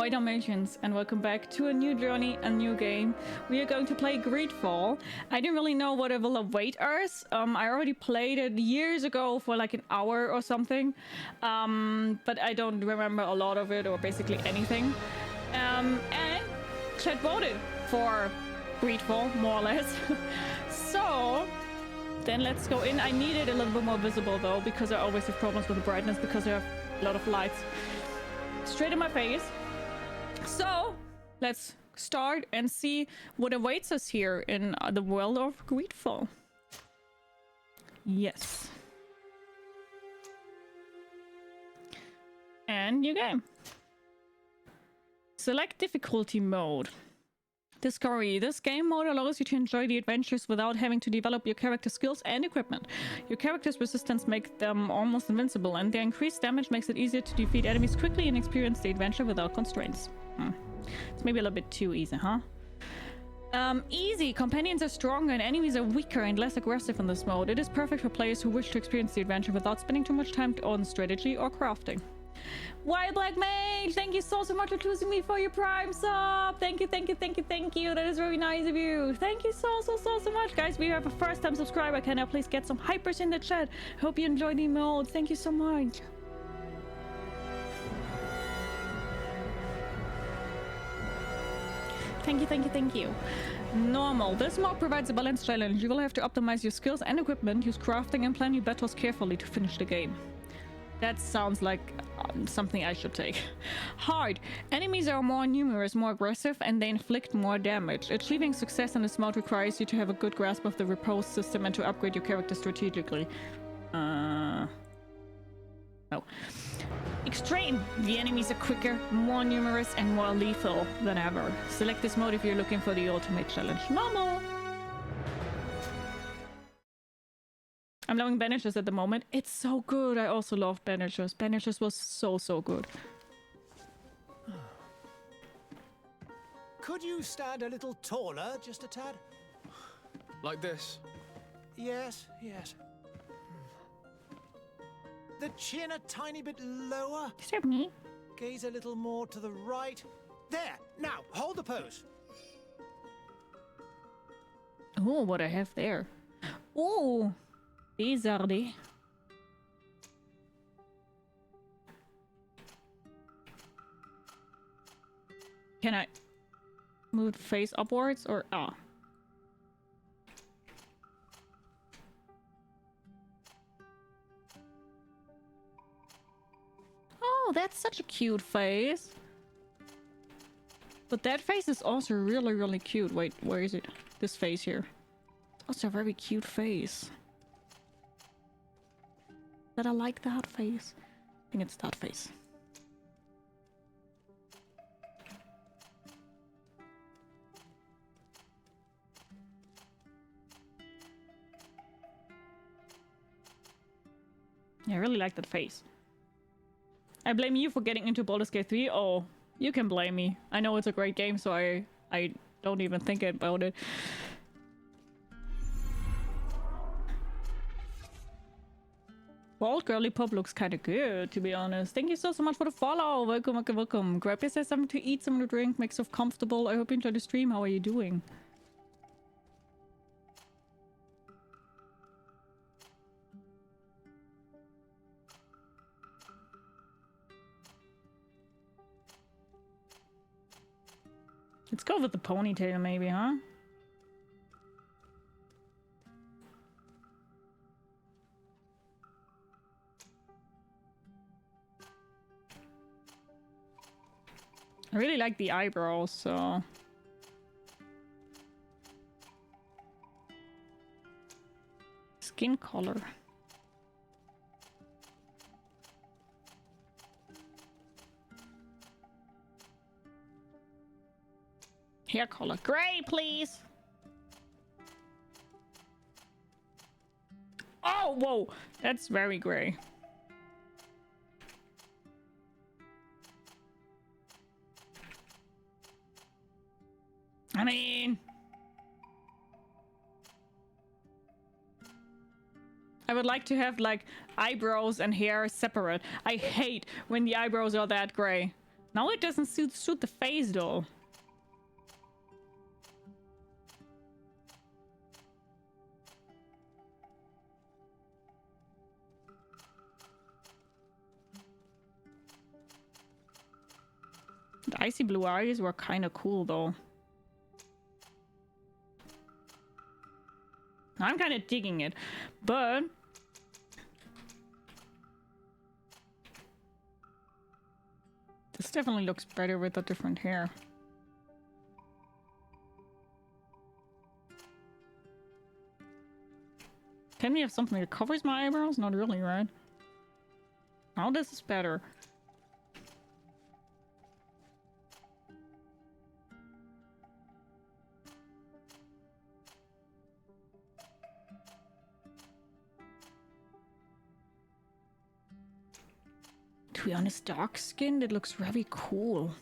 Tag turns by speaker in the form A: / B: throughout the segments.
A: Ahoy Dalmatians, and welcome back to a new journey, a new game. We are going to play GreedFall. I didn't really know what it will await us. I already played it years ago for like an hour or something. But I don't remember a lot of it or basically anything. And chat voted for GreedFall, more or less. So then let's go in. I need it a little bit more visible though, because I always have problems with the brightness because I have a lot of lights straight in my face. So let's start and see what awaits us here in the world of GreedFall. Yes. And new game. Select difficulty mode. Discovery. This game mode allows you to enjoy the adventures without having to develop your character's skills and equipment. Your character's resistance makes them almost invincible, and their increased damage makes it easier to defeat enemies quickly and experience the adventure without constraints. It's maybe a little bit too easy, huh? Easy. Companions are stronger and enemies are weaker and less aggressive in this mode. It is perfect for players who wish to experience the adventure without spending too much time on strategy or crafting. Wild Black Mage, thank you so much for choosing me for your Prime sub. Thank you. That is very nice of you. Thank you so much, guys. We have a first-time subscriber. Can I please get some hypers in the chat? Hope you enjoyed the emote. Thank you so much. Thank you. Normal. This mode provides a balanced challenge. You will have to optimize your skills and equipment, use crafting, and plan your battles carefully to finish the game. That sounds like something I should take. Hard. Enemies are more numerous, more aggressive, and they inflict more damage. Achieving success in this mode requires you to have a good grasp of the repose system and to upgrade your character strategically. No. Extreme. The enemies are quicker, more numerous, and more lethal than ever. Select this mode if you're looking for the ultimate challenge. Normal. I'm loving Banishers at the moment. It's so good. I also love Banishers. Banishers was so good.
B: Could you stand a little taller, just a tad?
C: Like this?
B: Yes. The chin a tiny bit lower.
A: Disturb me.
B: Gaze a little more to the right. There. Now, hold the pose.
A: Oh, what I have there. Oh. Sardet. Can I move the face upwards or Oh, that's such a cute face. But that face is also really cute. Wait, where is it? This face here. Also a very cute face. But I like that face. I think it's that face. Yeah, I really like that face. I blame you for getting into Baldur's Gate 3. Oh, you can blame me. I know it's a great game, so I don't even think about it. Well, Girly Pop looks kind of good, to be honest. Thank you so much for the follow. Welcome. Grab yourself something to eat, something to drink, make yourself comfortable. I hope you enjoyed the stream. How are you doing? Let's go with the ponytail, maybe, huh? I really like the eyebrows, so... Skin color. Hair color. Gray, please! Oh, whoa! That's very gray. I mean... I would like to have like eyebrows and hair separate. I hate when the eyebrows are that gray. Now it doesn't suit the face though. The icy blue eyes were kind of cool though. I'm kind of digging it, but this definitely looks better with the different hair. Can we have something that covers my eyebrows? Not really, right? Oh, this is better. To be honest, dark skinned, it looks very cool.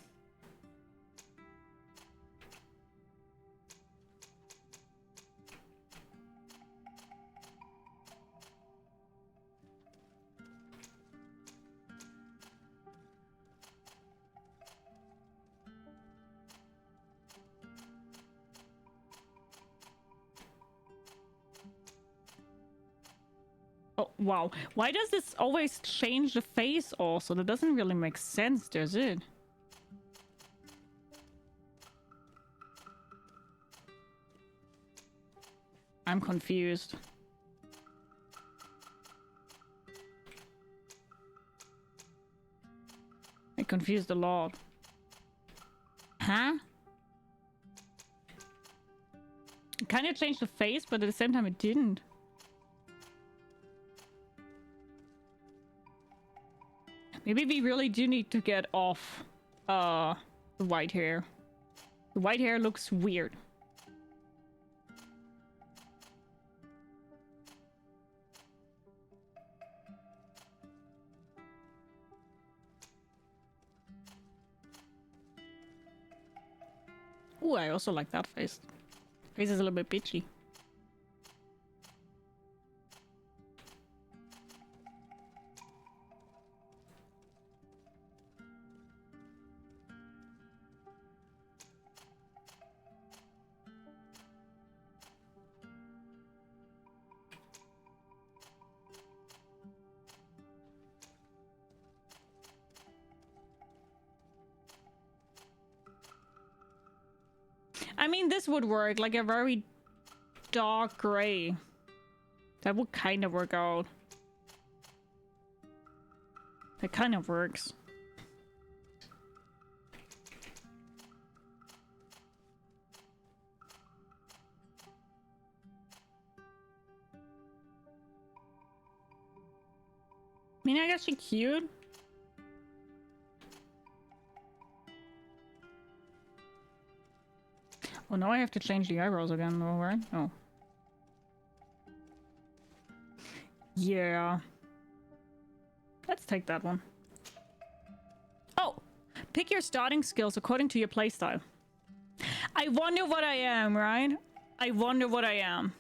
A: Oh, wow. Why does this always change the face also? That doesn't really make sense, does it? I'm confused. I'm confused a lot. Huh? It kind of changed the face, but at the same time it didn't. Maybe we really do need to get off the white hair. The white hair looks weird. Ooh, I also like that face. Face is a little bit bitchy. I mean, this would work, like a very dark gray. That would kind of work out. That kind of works. I mean, I guess she's cute. Oh, now I have to change the eyebrows again, though, right? Oh. Yeah. Let's take that one. Oh! Pick your starting skills according to your playstyle. I wonder what I am, right? I wonder what I am.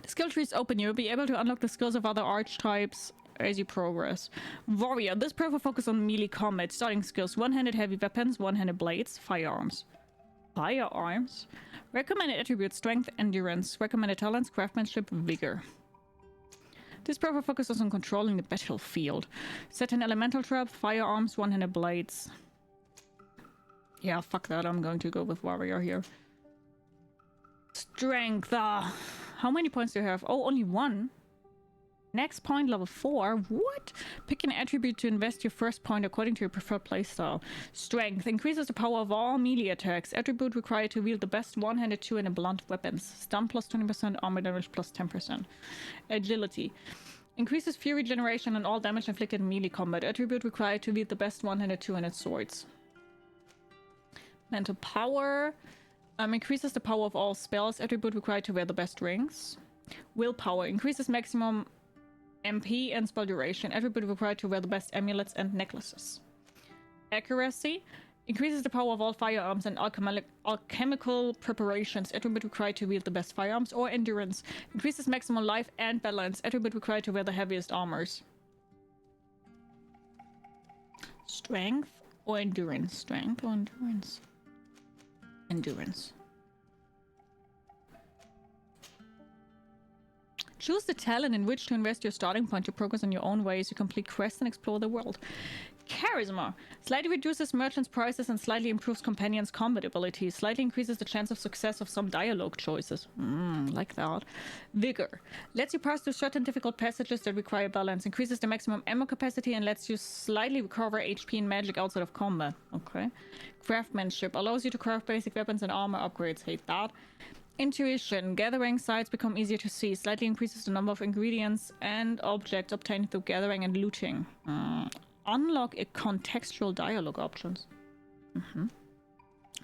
A: The skill tree is open. You'll be able to unlock the skills of other archetypes as you progress. Warrior. This profile focuses on melee combat. Starting skills: one-handed heavy weapons, one-handed blades, firearms. Firearms? Recommended attributes: strength, endurance. Recommended talents: craftsmanship, vigor. This profile focuses on controlling the battlefield. Set an elemental trap, firearms, one-handed blades. Yeah, fuck that. I'm going to go with warrior here. Strength. How many points do you have? Oh, only one. Next point, level 4. What? Pick an attribute to invest your first point according to your preferred playstyle. Strength. Increases the power of all melee attacks. Attribute required to wield the best one-handed, two-handed blunt weapons. Stun plus 20%, armor damage plus 10%. Agility. Increases fury generation and all damage inflicted in melee combat. Attribute required to wield the best one-handed, two-handed swords. Mental power. Increases the power of all spells. Attribute required to wear the best rings. Willpower. Increases maximum MP and spell duration. Attribute required to wear the best amulets and necklaces. Accuracy. Increases the power of all firearms and alchemical preparations. Attribute required to wield the best firearms. Or endurance. Increases maximum life and balance. Attribute required to wear the heaviest armors. Strength or endurance? Strength or endurance? Endurance. Choose the talent in which to invest your starting point to progress in your own way as you complete quests and explore the world. Charisma. Slightly reduces merchants' prices and slightly improves companions' combat abilities. Slightly increases the chance of success of some dialogue choices. Like that. Vigor. Lets you pass through certain difficult passages that require balance. Increases the maximum ammo capacity and lets you slightly recover HP and magic outside of combat. Okay. Craftsmanship. Allows you to craft basic weapons and armor upgrades. Hate that. Intuition. Gathering sites become easier to see. Slightly increases the number of ingredients and objects obtained through gathering and looting. Unlock a contextual dialogue options.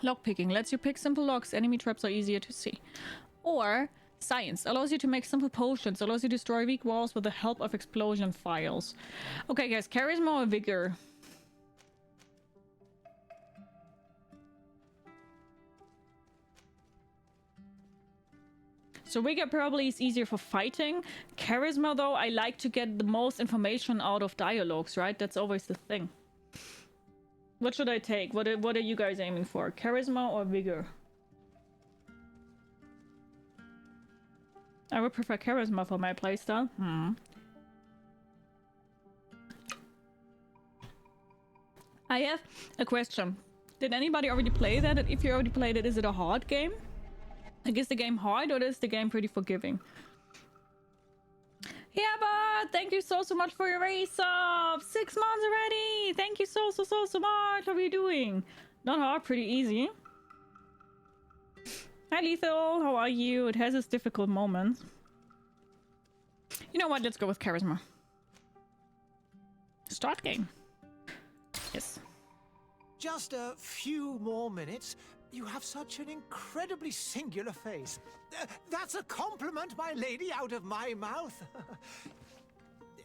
A: Lockpicking. Lets you pick simple locks. Enemy traps are easier to see. Or science. Allows you to make simple potions. Allows you to destroy weak walls with the help of explosion files. Okay guys, charisma or vigor? So Vigor probably is easier for fighting. Charisma, though, I like to get the most information out of dialogues, right? That's always the thing. What should I take? What are you guys aiming for? Charisma or Vigor? I would prefer Charisma for my playstyle. I have a question. Did anybody already play that? And if you already played it, is it a hard game? Like, is the game hard or is the game pretty forgiving? Yeah, but thank you so much for your race up. 6 months already. Thank you so much. How are you doing? Not hard, pretty easy. Hi, Lethal. How are you? It has its difficult moments. You know what? Let's go with Charisma. Start game. Yes.
B: Just a few more minutes. You have such an incredibly singular face. That's a compliment, my lady, out of my mouth.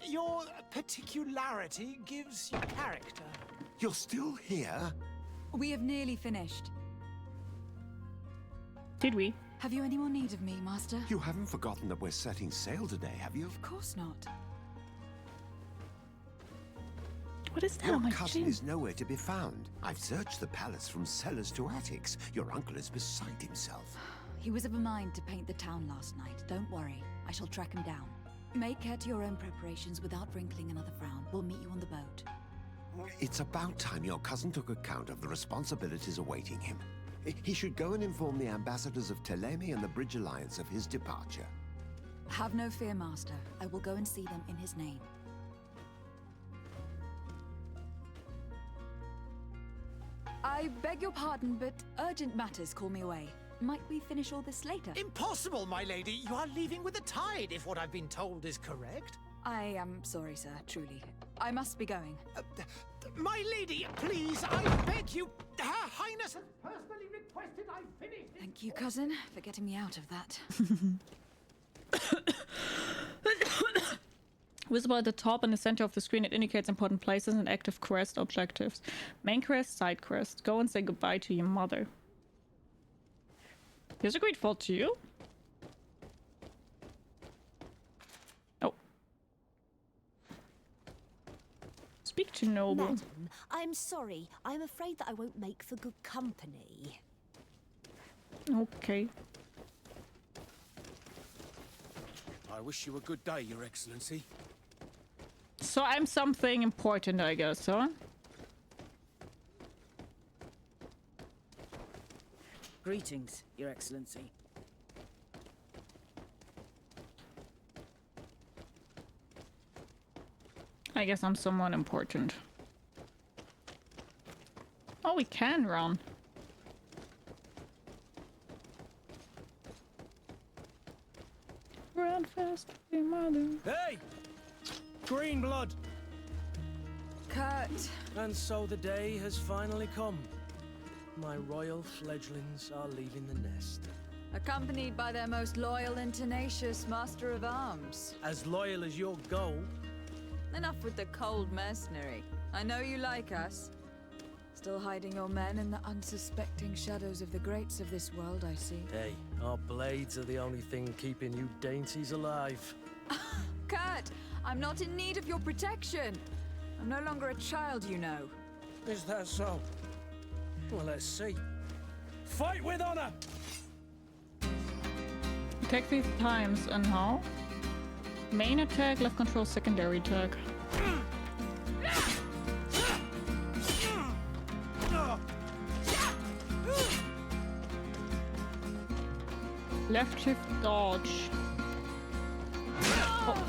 B: Your particularity gives you character.
D: You're still here?
E: We have nearly finished.
A: Did we?
E: Have you any more need of me, Master?
D: You haven't forgotten that we're setting sail today, have you?
E: Of course not.
A: What is that
D: Your
A: on my
D: cousin
A: chin?
D: is nowhere to be found. I've searched the palace from cellars to attics. Your uncle is beside himself.
E: He was of a mind to paint the town last night. Don't worry. I shall track him down. Make care to your own preparations without wrinkling another frown. We'll meet you on the boat.
D: It's about time your cousin took account of the responsibilities awaiting him. He should go and inform the ambassadors of Telemi and the Bridge Alliance of his departure.
E: Have no fear, Master. I will go and see them in his name. I beg your pardon, but urgent matters call me away. Might we finish all this later?
B: Impossible, my lady. You are leaving with the tide, if what I've been told is correct.
E: I am sorry, sir, truly. I must be going.
B: My lady, please, I beg you. Her Highness has personally requested I finish.
E: Thank you, cousin, for getting me out of that.
A: Visible at the top and the center of the screen, it indicates important places and active quest objectives. Main quest, side quest. Go and say goodbye to your mother. Here's a GreedFall to you. Oh. Speak to Noble.
F: Madam, I'm sorry. I'm afraid that I won't make for good company.
A: Okay.
C: I wish you a good day, Your Excellency.
A: So I'm something important, I guess, huh?
G: Greetings, Your Excellency.
A: I guess I'm someone important. Oh, we can run. Run fast, your mother.
H: Hey! Green blood!
E: Kurt!
H: And so the day has finally come. My royal fledglings are leaving the nest.
E: Accompanied by their most loyal and tenacious Master of Arms.
H: As loyal as your gold.
E: Enough with the cold mercenary. I know you like us. Still hiding your men in the unsuspecting shadows of the greats of this world, I see.
H: Hey, our blades are the only thing keeping you dainties alive.
E: Kurt! I'm not in need of your protection! I'm no longer a child, you know.
H: Is that so? Well, let's see. Fight with honor!
A: Attack 3 times and how? Main attack, left control, secondary attack. Left shift dodge. Oh.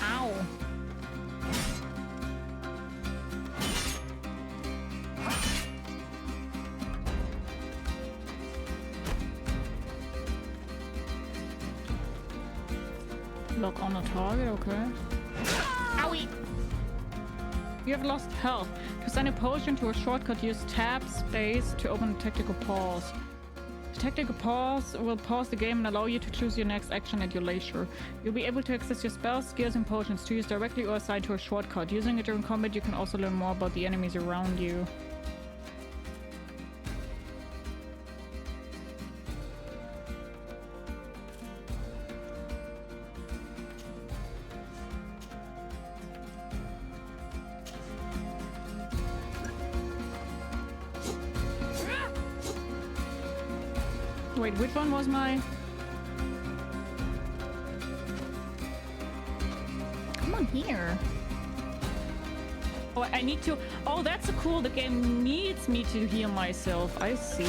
A: Ow. Lock on a target, okay. Owie! You have lost health. To send a potion to a shortcut, use tab space to open a tactical pause. The tactical pause will pause the game and allow you to choose your next action at your leisure. You'll be able to access your spells, skills, and potions to use directly or assign to a shortcut. Using it during combat, you can also learn more about the enemies around you. Wait, which one was my... Come on here. Oh, I need to... Oh, that's so cool. The game needs me to heal myself. I see.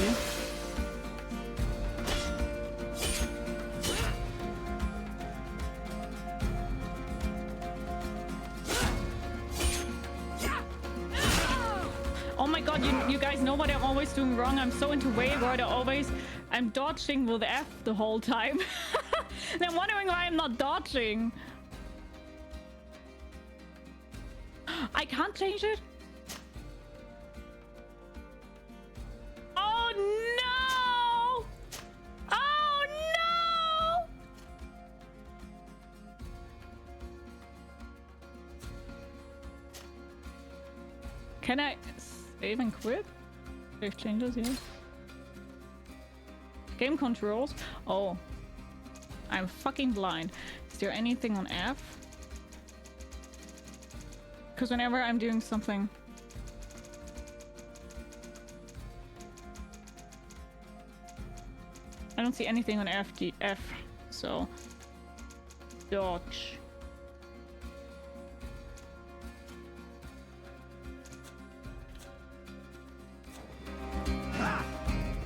A: Oh my god, you guys know what I'm always doing wrong. I'm so into Wayward. I'm dodging with F the whole time. And I'm wondering why I'm not dodging. I can't change it? Oh no! Oh no! Can I save and quit? Save changes, yes. Game controls. Oh. I'm fucking blind. Is there anything on F? Because whenever I'm doing something... I don't see anything on F, so... Dodge.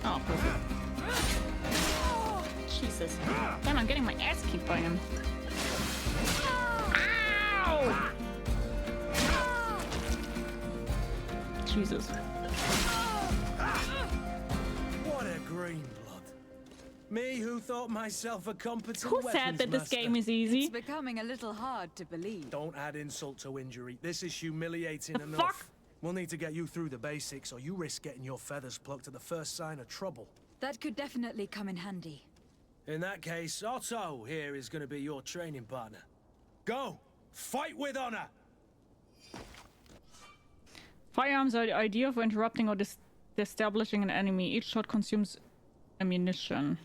A: Oh, perfect. Jesus. Damn, I'm getting my ass kicked by him. Ow! Jesus.
H: What a green blood. Me who thought myself a competent
A: Who said that this game is easy?
E: It's becoming a little hard to believe.
H: Don't add insult to injury. This is humiliating
A: The
H: enough.
A: fuck?
H: We'll need to get you through the basics, or you risk getting your feathers plucked at the first sign of trouble.
E: That could definitely come in handy.
H: In that case, Otto here is going to be your training partner. Go! Fight with honor!
A: Firearms are the idea for interrupting or destabilizing an enemy. Each shot consumes ammunition.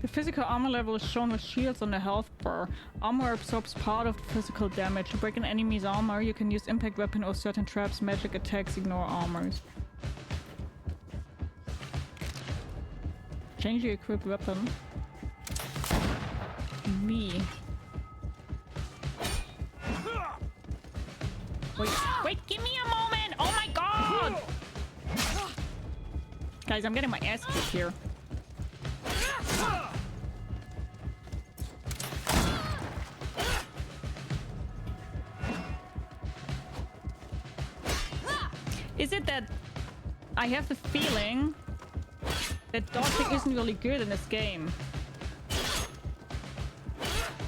A: The physical armor level is shown with shields on the health bar. Armor absorbs part of the physical damage. To break an enemy's armor, you can use impact weapon or certain traps. Magic attacks ignore armors. Change your equipped weapon. V. Wait, give me a moment! Oh my god! Guys, I'm getting my ass kicked here. Is it that I have the feeling that dodging isn't really good in this game?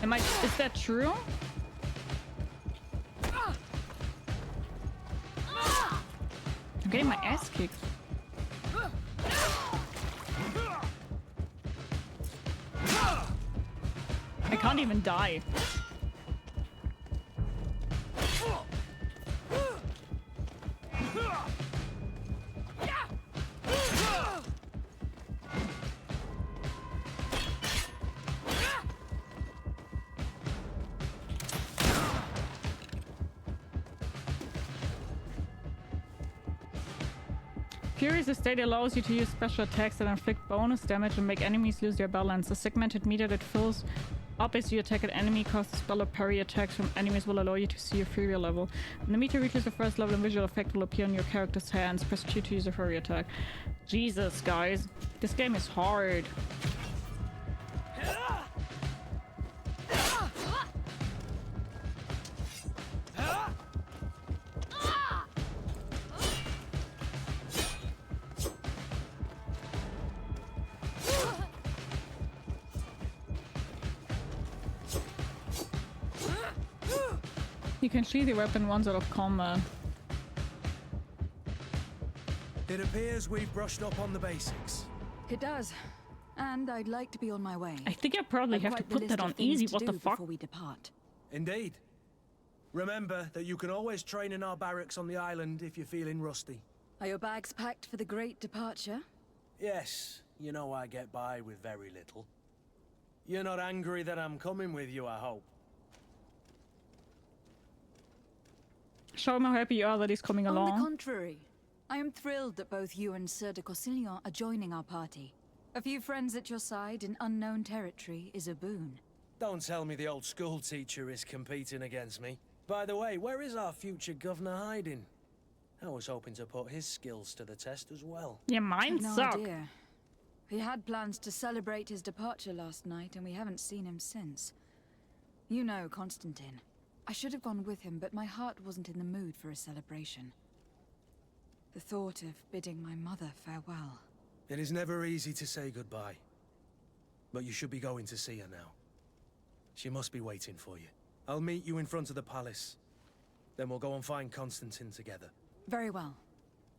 A: Is that true? I'm getting my ass kicked. I can't even die. Furious State allows you to use special attacks that inflict bonus damage and make enemies lose their balance. A segmented meter that fills up as you attack an enemy casts spell or parry attacks from enemies will allow you to see your Fury level. When the meter reaches the first level, a visual effect will appear on your character's hands. Press Q to use a Fury attack. Jesus, guys. This game is hard. You can sheath your weapon once out of combat.
H: It appears we've brushed up on the basics.
E: It does. And I'd like to be on my way.
A: I think I probably have to put that on easy. What the fuck?
E: Before we depart.
H: Indeed. Remember that you can always train in our barracks on the island if you're feeling rusty.
E: Are your bags packed for the great departure?
H: Yes, you know I get by with very little. You're not angry that I'm coming with you, I hope.
A: Show him how happy you are that he's coming along.
E: On the contrary, I am thrilled that both you and Sir de Corsillon are joining our party. A few friends at your side in unknown territory is a boon.
H: Don't tell me the old school teacher is competing against me. By the way, where is our future governor hiding? I was hoping to put his skills to the test as well.
A: Yeah, mine
E: no
A: suck.
E: idea. He had plans to celebrate his departure last night, and we haven't seen him since. You know Constantine. I should have gone with him, but my heart wasn't in the mood for a celebration. The thought of bidding my mother farewell.
H: It is never easy to say goodbye. But you should be going to see her now. She must be waiting for you. I'll meet you in front of the palace. Then we'll go and find Constantine together.
E: Very well.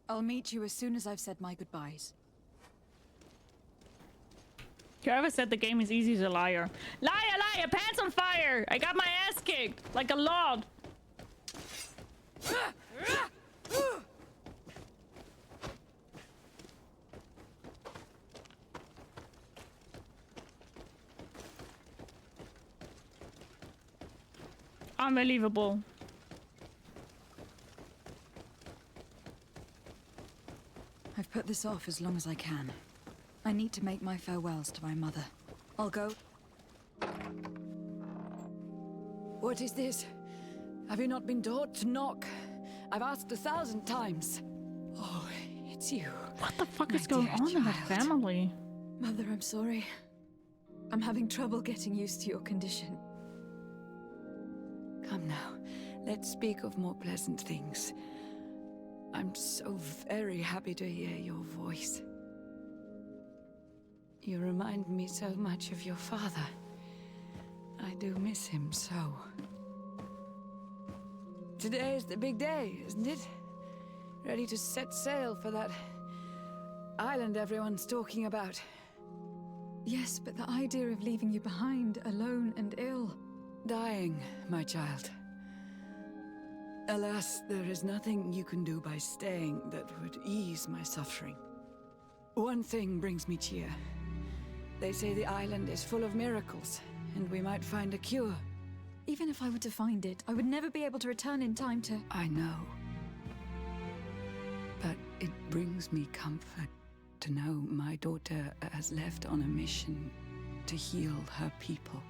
E: I'll meet you as soon as I've said my goodbyes.
A: Whoever said the game is easy is a liar. Liar, liar, pants on fire! I got my ass kicked, like a lord. Unbelievable.
E: I've put this off as long as I can. I need to make my farewells to my mother. I'll go.
I: What is this? Have you not been taught to knock? I've asked 1,000 times. Oh, it's you.
A: What the fuck
I: My
A: is going
I: dear
A: on in that
I: child.
A: family?
I: Mother, I'm sorry. I'm having trouble getting used to your condition. Come now, let's speak of more pleasant things. I'm so very happy to hear your voice. You remind me so much of your father. I do miss him so. Today is the big day, isn't it? Ready to set sail for that island everyone's talking about.
E: Yes, but the idea of leaving you behind, alone and ill.
I: Dying, my child. Alas, there is nothing you can do by staying that would ease my suffering. One thing brings me cheer. They say the island is full of miracles, and we might find a cure.
E: Even if I were to find it, I would never be able to return in time to...
I: I know. But it brings me comfort to know my daughter has left on a mission to heal her people.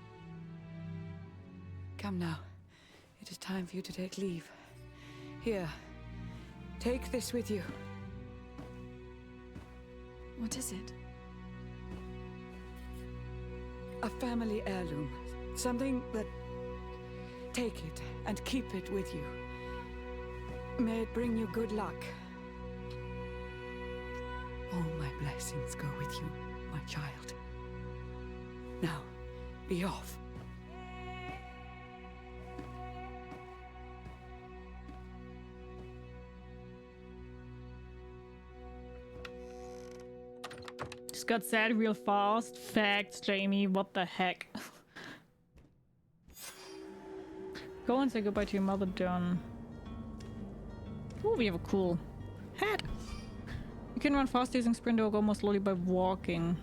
I: Come now. It is time for you to take leave. Here. Take this with you.
E: What is it?
I: A family heirloom. Something that... Take it and keep it with you. May it bring you good luck. All my blessings go with you, my child. Now, be off.
A: Just got sad real fast. Facts, Jamie. What the heck? Go and say goodbye to your mother, John. Oh, we have a cool hat. You can run fast using sprint or go more slowly by walking.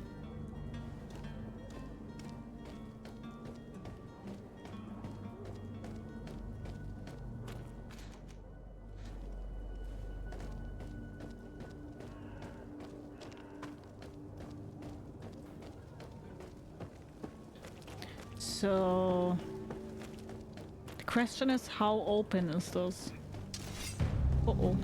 A: So the question is, how open is this? Uh-oh.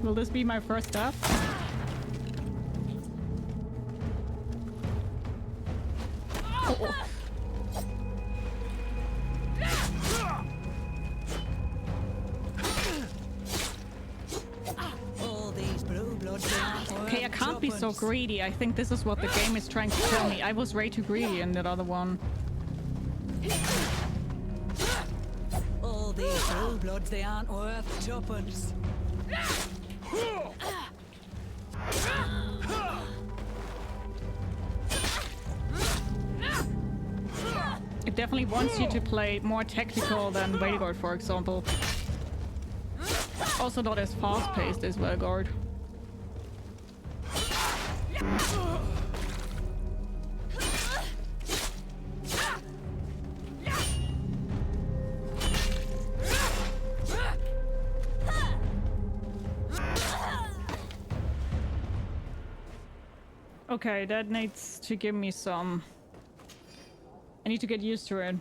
A: Will this be my first step? Uh-oh. Okay, I can't be so greedy. I think this is what the game is trying to tell me. I was way too greedy in that other one.
I: All these blue bloods, they aren't worth tuppence.
A: It definitely wants you to play more tactical than Vanguard, for example. Also not as fast-paced as Vanguard. Okay, that needs to give me some... I need to get used to it.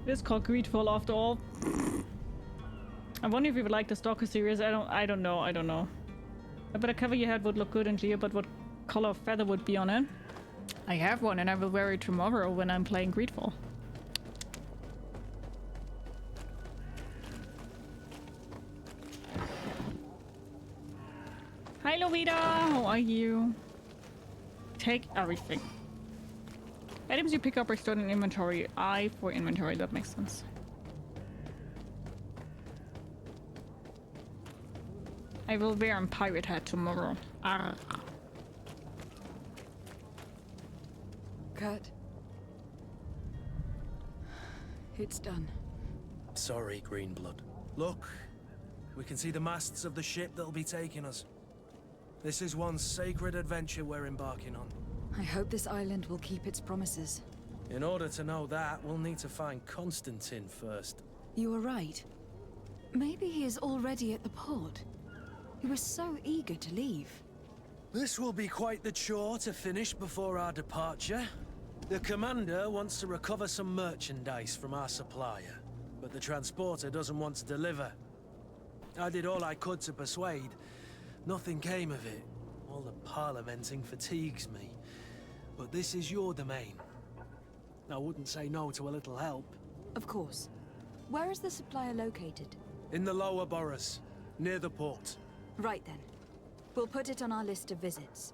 A: It is called GreedFall after all. I wonder if you would like the Stalker series. I don't know. But a cover you had would look good in Geo, but what color of feather would be on it? I have one and I will wear it tomorrow when I'm playing GreedFall. Hi Lovita, how are you? Take everything. Items you pick up are stored in inventory. I for inventory, that makes sense. I will wear a pirate hat tomorrow. Arrgh.
I: Kurt. It's done.
H: Sorry, Greenblood. Look, we can see the masts of the ship that'll be taking us. This is one sacred adventure we're embarking on.
E: I hope this island will keep its promises.
H: In order to know that, we'll need to find Constantine first.
E: You were right. Maybe he is already at the port. He was so eager to leave.
H: This will be quite the chore to finish before our departure. The commander wants to recover some merchandise from our supplier, but the transporter doesn't want to deliver. I did all I could to persuade. Nothing came of it. All the parliamenting fatigues me. But this is your domain. I wouldn't say no to a little help.
E: Of course. Where is the supplier located?
H: In the lower boroughs, near the port.
E: Right then. We'll put it on our list of visits.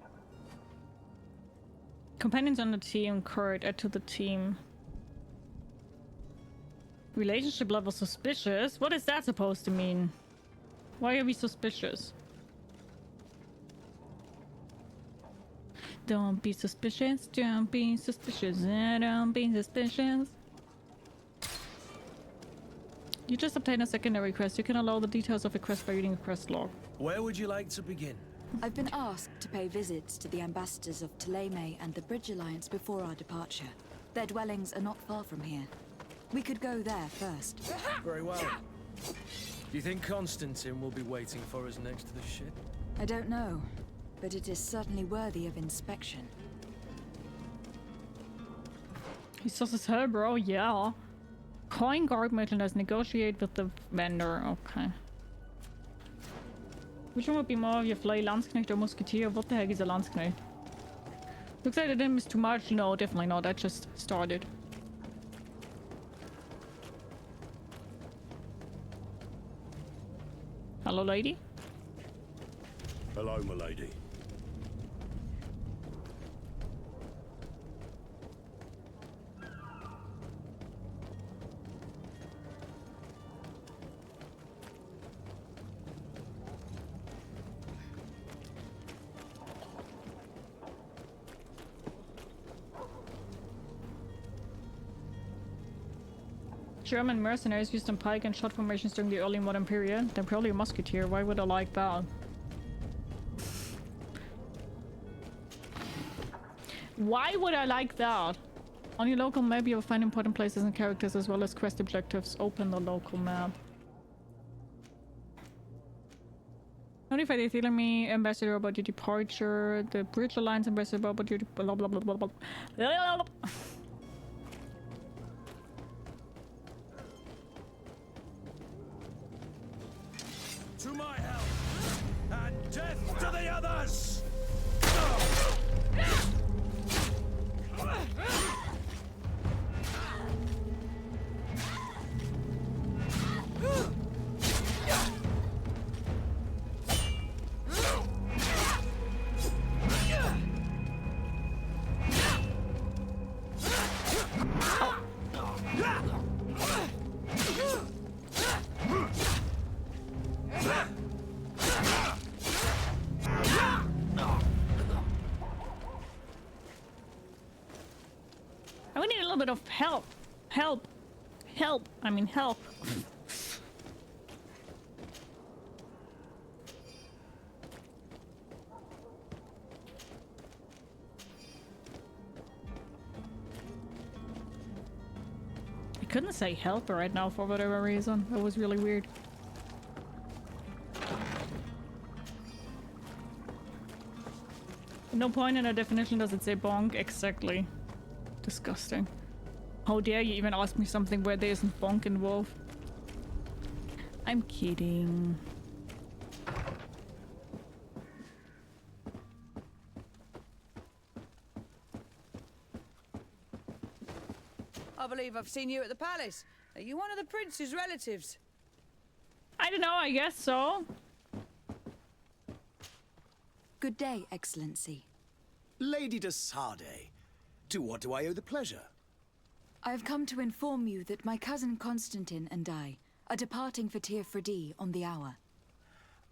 A: Companions on the team, Kurt, add to the team. Relationship level suspicious? What is that supposed to mean? Why are we suspicious? Don't be suspicious, don't be suspicious, don't be suspicious. You just obtain a secondary quest. You can allow the details of a quest by reading a quest log.
H: Where would you like to begin?
E: I've been asked to pay visits to the ambassadors of Ptolemy and the Bridge Alliance before our departure. Their dwellings are not far from here. We could go there first.
H: Very well. Do you think Constantine will be waiting for us next to the ship?
E: I don't know, but it is certainly worthy of inspection.
A: He's sus as hell, bro. Yeah. Coin guard merchandise. Negotiate with the vendor. Okay. Which one would be more of your fly, Landsknecht or Musketeer? What the heck is a Landsknecht? Looks like I didn't miss too much. No, definitely not. I just started. Hello, lady.
C: Hello, my lady.
A: German mercenaries used in pike and shot formations during the early modern period. They're probably a musketeer. Why would I like that? Why would I like that? On your local map, you will find important places and characters as well as quest objectives. Open the local map. Notify the Teer ambassador about your departure. The Bridge Alliance ambassador about your blah blah blah blah blah.
C: To my help! And death to the others!
A: I would need a little bit of help. Help. Help. I mean help. I couldn't say help right now for whatever reason. That was really weird. No point in a definition does it say bonk exactly. Disgusting. How dare you even ask me something where there isn't bonk involved? I'm kidding.
G: I believe I've seen you at the palace. Are you one of the prince's relatives?
A: I don't know, I guess so.
E: Good day, Excellency.
C: Lady de Sardet, to what do I owe the pleasure?
E: I have come to inform you that my cousin Constantine and I are departing for Teer Fradee on the hour.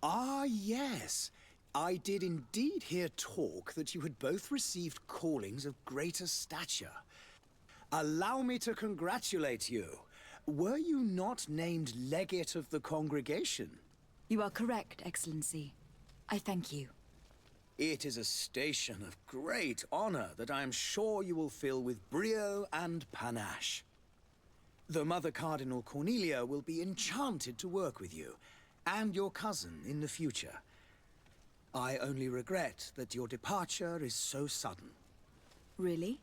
C: Ah, yes. I did indeed hear talk that you had both received callings of greater stature. Allow me to congratulate you. Were you not named legate of the congregation?
E: You are correct, Excellency. I thank you.
C: It is a station of great honor that I am sure you will fill with brio and panache. The Mother Cardinal Cornelia will be enchanted to work with you, and your cousin in the future. I only regret that your departure is so sudden.
E: Really?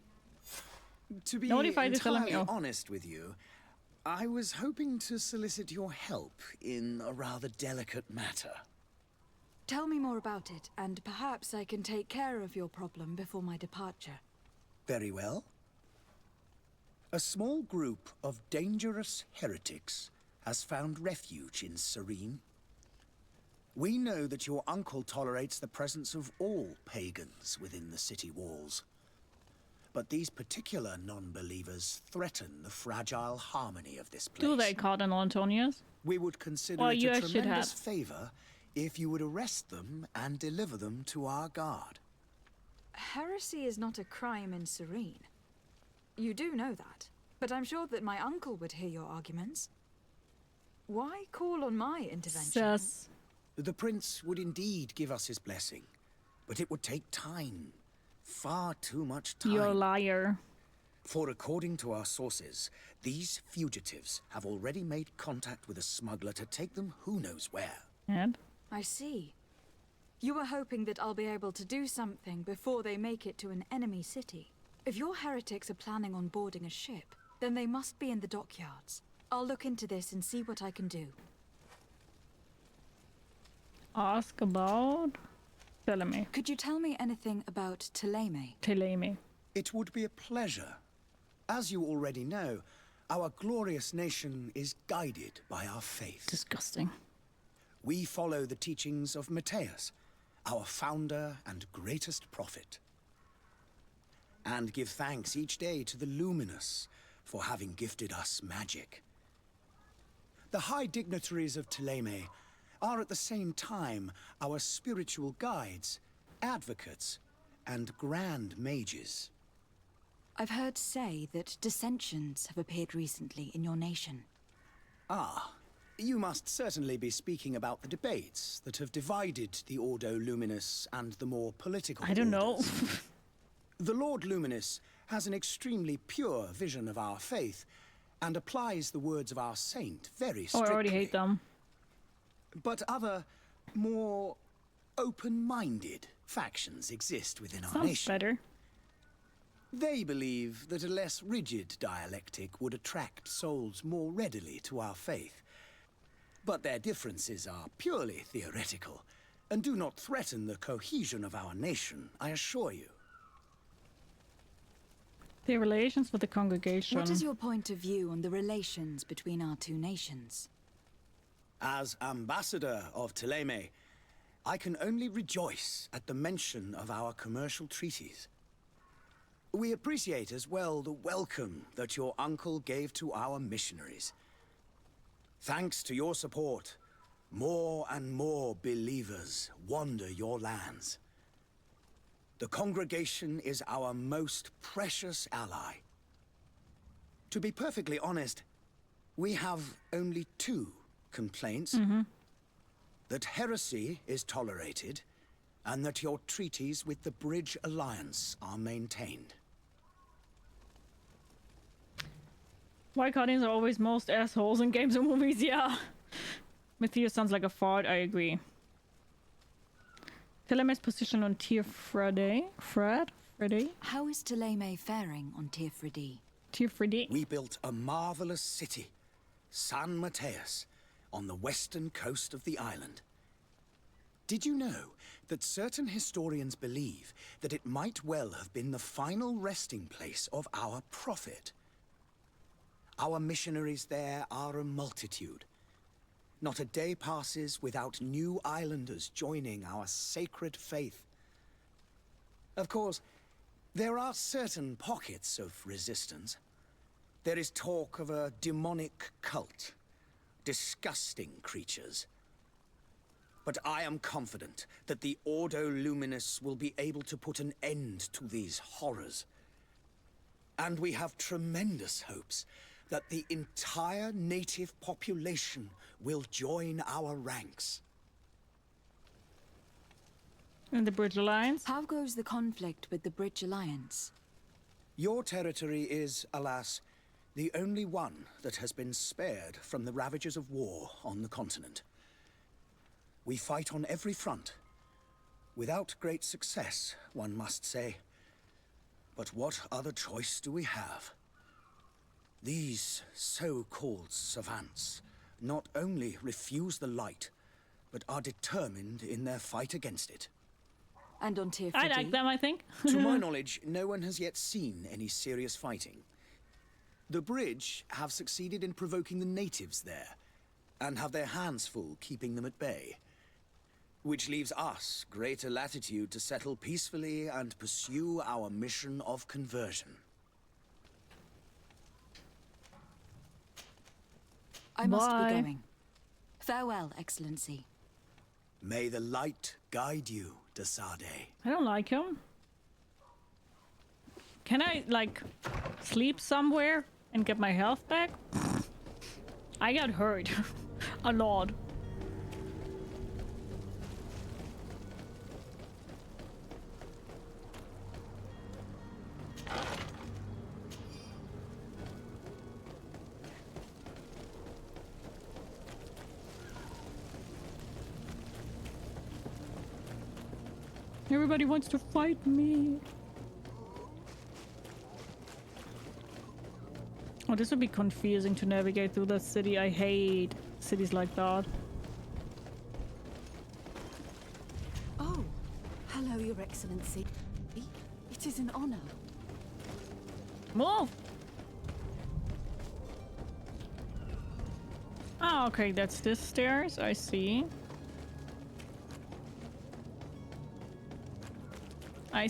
C: To be
A: Notify the
C: entirely
A: Salamio.
C: honest with you, I was hoping to solicit your help in a rather delicate matter.
E: Tell me more about it, and perhaps I can take care of your problem before my departure.
C: Very well. A small group of dangerous heretics has found refuge in Sérène. We know that your uncle tolerates the presence of all pagans within the city walls. But these particular non-believers threaten the fragile harmony of this place.
A: Do they, Cardinal Antonius?
C: We would consider
A: Well,
C: it
A: you
C: a
A: should
C: tremendous
A: have.
C: favor if you would arrest them and deliver them to our guard.
E: Heresy is not a crime in Sérène. You do know that, but I'm sure that my uncle would hear your arguments. Why call on my intervention?
A: Sus.
C: The prince would indeed give us his blessing, but it would take time. Far too much time.
A: You're a liar.
C: For according to our sources, these fugitives have already made contact with a smuggler to take them who knows where.
A: And?
E: I see. You were hoping that I'll be able to do something before they make it to an enemy city. If your heretics are planning on boarding a ship, then they must be in the dockyards. I'll look into this and see what I can do.
A: Ask about... Teleme.
E: Could you tell me anything about Teleme?
A: Teleme.
C: It would be a pleasure. As you already know, our glorious nation is guided by our faith.
A: Disgusting.
C: We follow the teachings of Matthias, our founder and greatest prophet. And give thanks each day to the Luminous for having gifted us magic. The high dignitaries of Teleme are at the same time our spiritual guides, advocates, and grand mages.
E: I've heard say that dissensions have appeared recently in your nation.
C: Ah, you must certainly be speaking about the debates that have divided the Ordo Luminous and the more political
A: I don't know.
C: orders. The Lord Luminous has an extremely pure vision of our faith and applies the words of our saint very strictly.
A: Oh, I already hate them.
C: But other, more open-minded factions exist within our
A: Sounds
C: nation.
A: better.
C: They believe that a less rigid dialectic would attract souls more readily to our faith. But their differences are purely theoretical and do not threaten the cohesion of our nation, I assure you.
A: The relations with the congregation.
E: What is your point of view on the relations between our two nations?
C: As ambassador of Thélème, I can only rejoice at the mention of our commercial treaties. We appreciate as well the welcome that your uncle gave to our missionaries. Thanks to your support, more and more believers wander your lands. The congregation is our most precious ally. To be perfectly honest, we have only two complaints. That heresy is tolerated, and that your treaties with the Bridge Alliance are maintained.
A: Why Guardians are always most assholes in games and movies, yeah. Matthias sounds like a fart, I agree. Théléme's position on Teer Fradee? Fradee?
E: How is Thélème faring on Teer Fradee?
A: Teer Fradee?
C: We built a marvelous city, San Mateus, on the western coast of the island. Did you know that certain historians believe that it might well have been the final resting place of our prophet? Our missionaries there are a multitude. Not a day passes without new islanders joining our sacred faith. Of course, there are certain pockets of resistance. There is talk of a demonic cult. Disgusting creatures. But I am confident that the Ordo Luminous will be able to put an end to these horrors. And we have tremendous hopes that the entire native population will join our ranks.
A: And the Bridge Alliance?
E: How goes the conflict with the Bridge Alliance?
C: Your territory is, alas, the only one that has been spared from the ravages of war on the continent. We fight on every front. Without great success, one must say. But what other choice do we have? These so-called savants not only refuse the light, but are determined in their fight against it.
E: And on Teer
A: I
E: Fradee?
A: like them, I think.
C: To my knowledge, no one has yet seen any serious fighting. The Bridge have succeeded in provoking the natives there, and have their hands full keeping them at bay. Which leaves us greater latitude to settle peacefully and pursue our mission of conversion.
E: I must
A: Bye.
E: be going. Farewell, Excellency.
C: May the light guide you, de Sardet.
A: I don't like him. Can I, like, sleep somewhere and get my health back? I got hurt. A lot. Everybody wants to fight me. Oh, this would be confusing to navigate through the city. I hate cities like that.
F: Oh, hello, Your Excellency. It is an honor.
A: Move! Oh, okay, that's this stairs. I see. I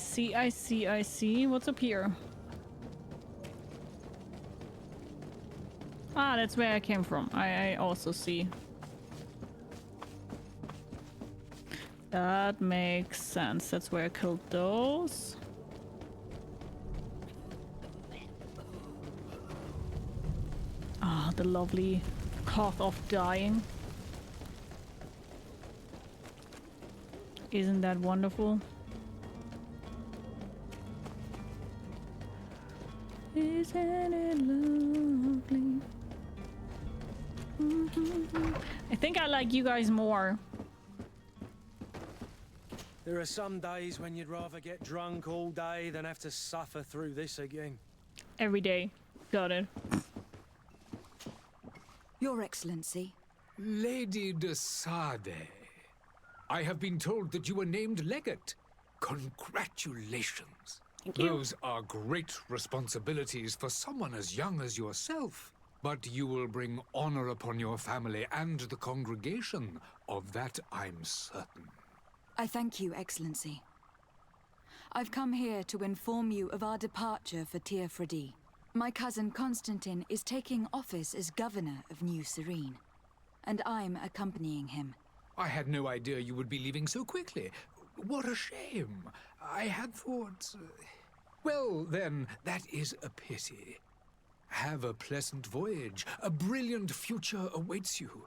A: see. What's up here? Ah, that's where I came from. I also see. That makes sense. That's where I killed those. Ah, the lovely cough of dying. Isn't that wonderful? Isn't it lovely? I think I like you guys more.
H: There are some days when you'd rather get drunk all day than have to suffer through this again.
A: Every day. Got it.
E: Your Excellency.
J: Lady de Sardet, I have been told that you were named legate. Congratulations.
A: Thank you.
J: Those are great responsibilities for someone as young as yourself. But you will bring honor upon your family and the congregation. Of that I'm certain.
E: I thank you, Excellency. I've come here to inform you of our departure for Teer Fradee. My cousin Constantine is taking office as governor of New Sérène, and I'm accompanying him.
J: I had no idea you would be leaving so quickly. What a shame. I had thought... Well, then, that is a pity. Have a pleasant voyage. A brilliant future awaits you.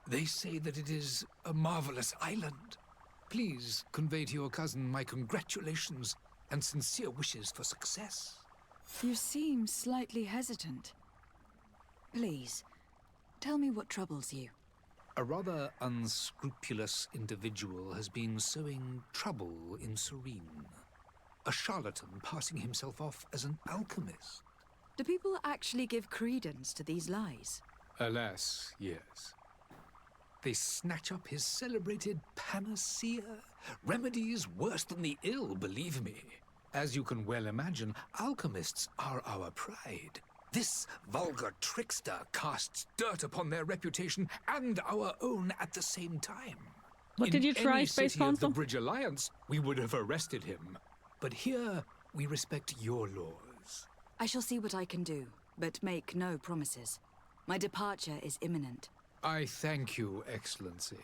J: They say that it is a marvelous island. Please convey to your cousin my congratulations and sincere wishes for success.
E: You seem slightly hesitant. Please, tell me what troubles you.
J: A rather unscrupulous individual has been sowing trouble in Sérène. A charlatan passing himself off as an alchemist.
E: Do people actually give credence to these lies?
J: Alas, yes. They snatch up his celebrated panacea. Remedies worse than the ill, believe me. As you can well imagine, alchemists are our pride. This vulgar trickster casts dirt upon their reputation and our own at the same time.
A: What did you try, Space
J: In any city of the
A: Council?
J: Bridge Alliance, we would have arrested him. But here, we respect your laws.
E: I shall see what I can do, but make no promises. My departure is imminent.
J: I thank you, Excellency.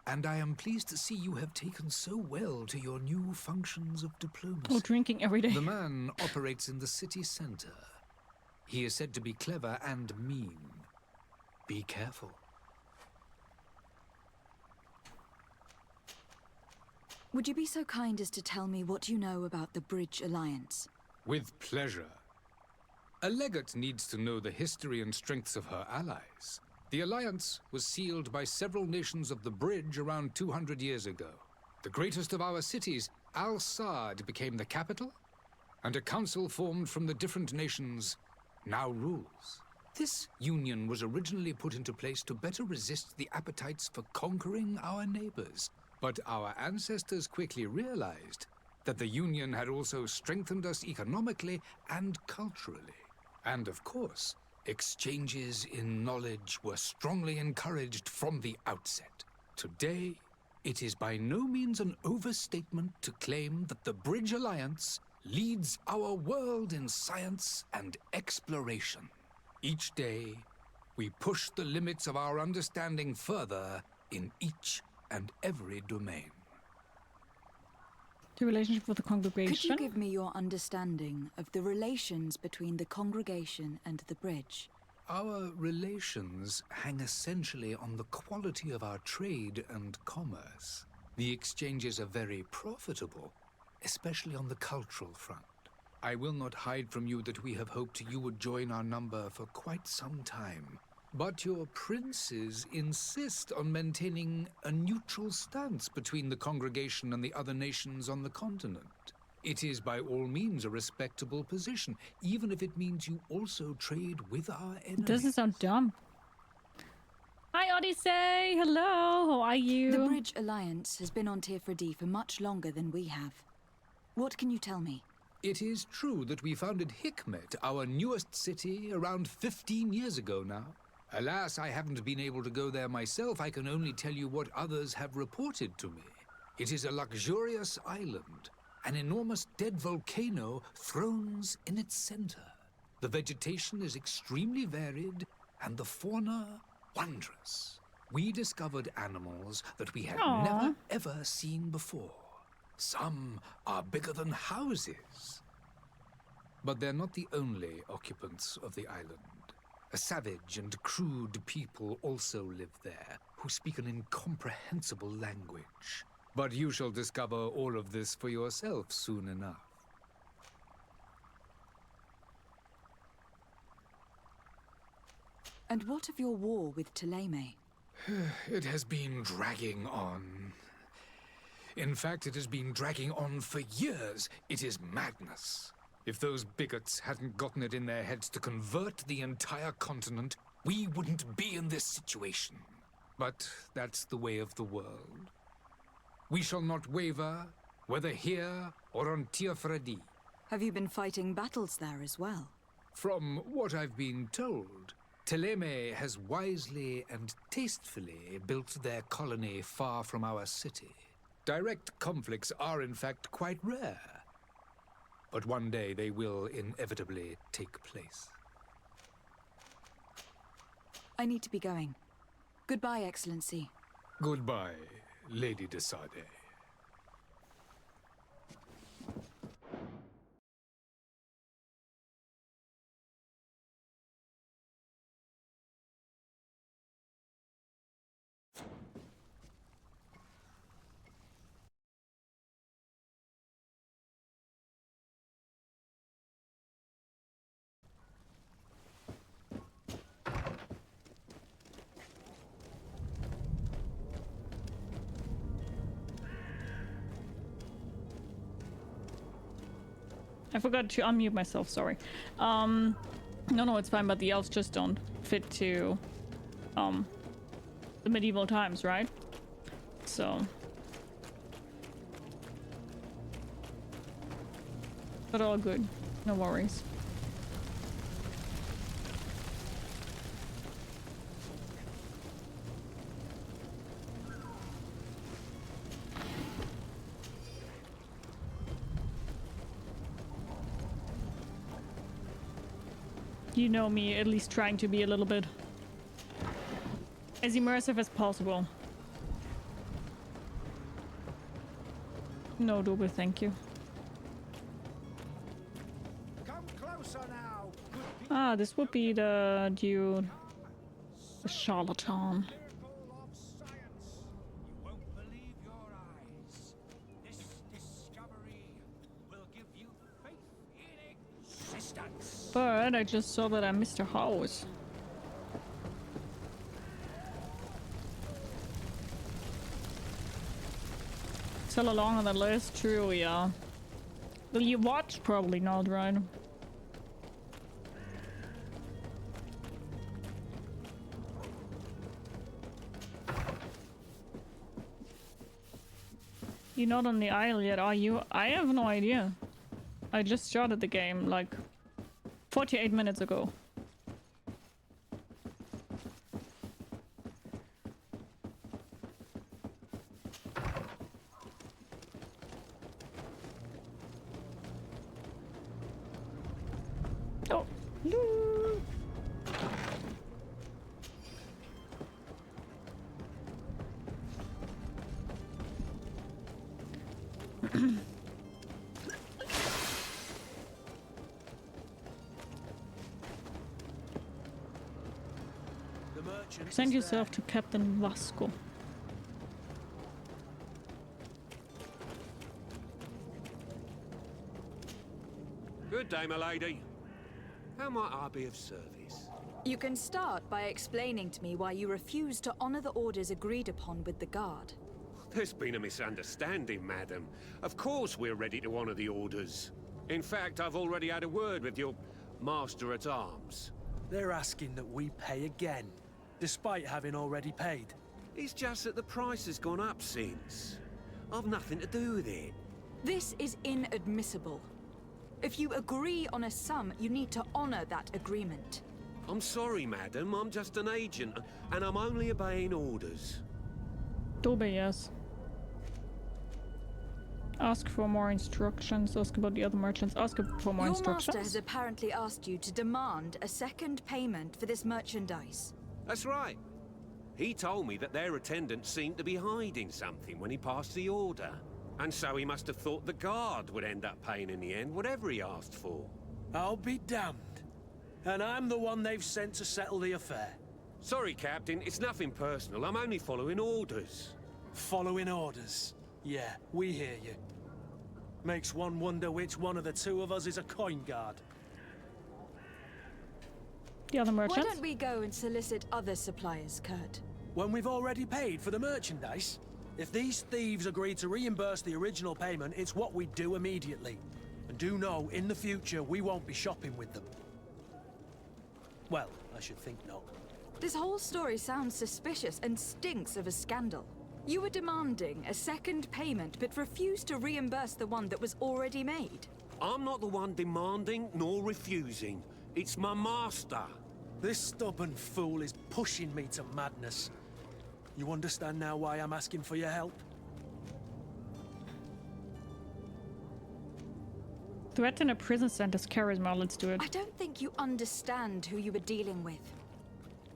J: And I am pleased to see you have taken so well to your new functions of diplomacy.
A: Oh, drinking every day.
J: The man operates in the city center. He is said to be clever and mean. Be careful.
E: Would you be so kind as to tell me what you know about the Bridge Alliance?
J: With pleasure. A legate needs to know the history and strengths of her allies. The alliance was sealed by several nations of the Bridge around 200 years ago. The greatest of our cities, Al-Sad, became the capital, and a council formed from the different nations now rules. This union was originally put into place to better resist the appetites for conquering our neighbors. But our ancestors quickly realized that the union had also strengthened us economically and culturally. And of course, exchanges in knowledge were strongly encouraged from the outset. Today, it is by no means an overstatement to claim that the Bridge Alliance leads our world in science and exploration. Each day, we push the limits of our understanding further in each and every domain.
A: The relationship with the congregation.
E: Could you give me your understanding of the relations between the congregation and the Bridge?
J: Our relations hang essentially on the quality of our trade and commerce. The exchanges are very profitable, especially on the cultural front. I will not hide from you that we have hoped you would join our number for quite some time. But your princes insist on maintaining a neutral stance between the congregation and the other nations on the continent. It is by all means a respectable position, even if it means you also trade with our enemies.
A: It doesn't sound dumb. Hi, Odyssey! Hello! How are you?
E: The Bridge Alliance has been on Teer Fradee for much longer than we have. What can you tell me?
J: It is true that we founded Hikmet, our newest city, around 15 years ago now. Alas, I haven't been able to go there myself. I can only tell you what others have reported to me. It is a luxurious island. An enormous dead volcano thrones in its center. The vegetation is extremely varied, and the fauna wondrous. We discovered animals that we had never ever seen before. Some are bigger than houses. But they're not the only occupants of the island. A savage and crude people also live there, who speak an incomprehensible language. But you shall discover all of this for yourself soon enough.
E: And what of your war with Thélème?
J: It has been dragging on. In fact, it has been dragging on for years. It is madness. If those bigots hadn't gotten it in their heads to convert the entire continent, we wouldn't be in this situation. But that's the way of the world. We shall not waver, whether here or on Teer Fradee.
E: Have you been fighting battles there as well?
J: From what I've been told, Thélème has wisely and tastefully built their colony far from our city. Direct conflicts are in fact quite rare. But one day they will inevitably take place.
E: I need to be going. Goodbye, Excellency.
J: Goodbye, Lady de Sardet.
A: I forgot to unmute myself, sorry. No, it's fine, but the elves just don't fit to, the medieval times, right? So. But all good. No worries. You know me, at least trying to be a little bit as immersive as possible. No, Dobe, thank you.
B: Come closer now.
A: Ah, this would be the dude. The charlatan. But I just saw that I missed a house. Still along on the list, true, yeah. Well, you watched, probably not, right? You're not on the isle yet, are you? I have no idea. I just started the game, like, 48 minutes ago. Oh, no. Present yourself to Captain Vasco.
K: Good day, my lady. How might I be of service?
E: You can start by explaining to me why you refuse to honor the orders agreed upon with the guard.
K: There's been a misunderstanding, madam. Of course we're ready to honor the orders. In fact, I've already had a word with your master-at-arms.
H: They're asking that we pay again, despite having already paid.
K: It's just that the price has gone up since. I've nothing to do with it.
E: This is inadmissible. If you agree on a sum, you need to honor that agreement.
K: I'm sorry, madam. I'm just an agent, and I'm only obeying orders.
A: Dobe, yes. Ask for more instructions. Ask about the other merchants. Ask for more instructions.
E: Your master has apparently asked you to demand a second payment for this merchandise.
K: That's right. He told me that their attendant seemed to be hiding something when he passed the order. And so he must have thought the guard would end up paying in the end, whatever he asked for.
H: I'll be damned. And I'm the one they've sent to settle the affair.
K: Sorry, Captain. It's nothing personal. I'm only following orders.
H: Following orders? Yeah, we hear you. Makes one wonder which one of the two of us is a coin guard.
A: The other
E: Why
A: merchants?
E: don't we go and solicit other suppliers, Kurt?
H: When we've already paid for the merchandise? If these thieves agree to reimburse the original payment, it's what we do immediately. And do know, in the future, we won't be shopping with them. Well, I should think not.
E: This whole story sounds suspicious and stinks of a scandal. You were demanding a second payment, but refused to reimburse the one that was already made.
K: I'm not the one demanding nor refusing. It's my master.
H: This stubborn fool is pushing me to madness. You understand now why I'm asking for your help?
A: Threaten a prison sentence, charisma, let's do it.
E: I don't think you understand who you were dealing with.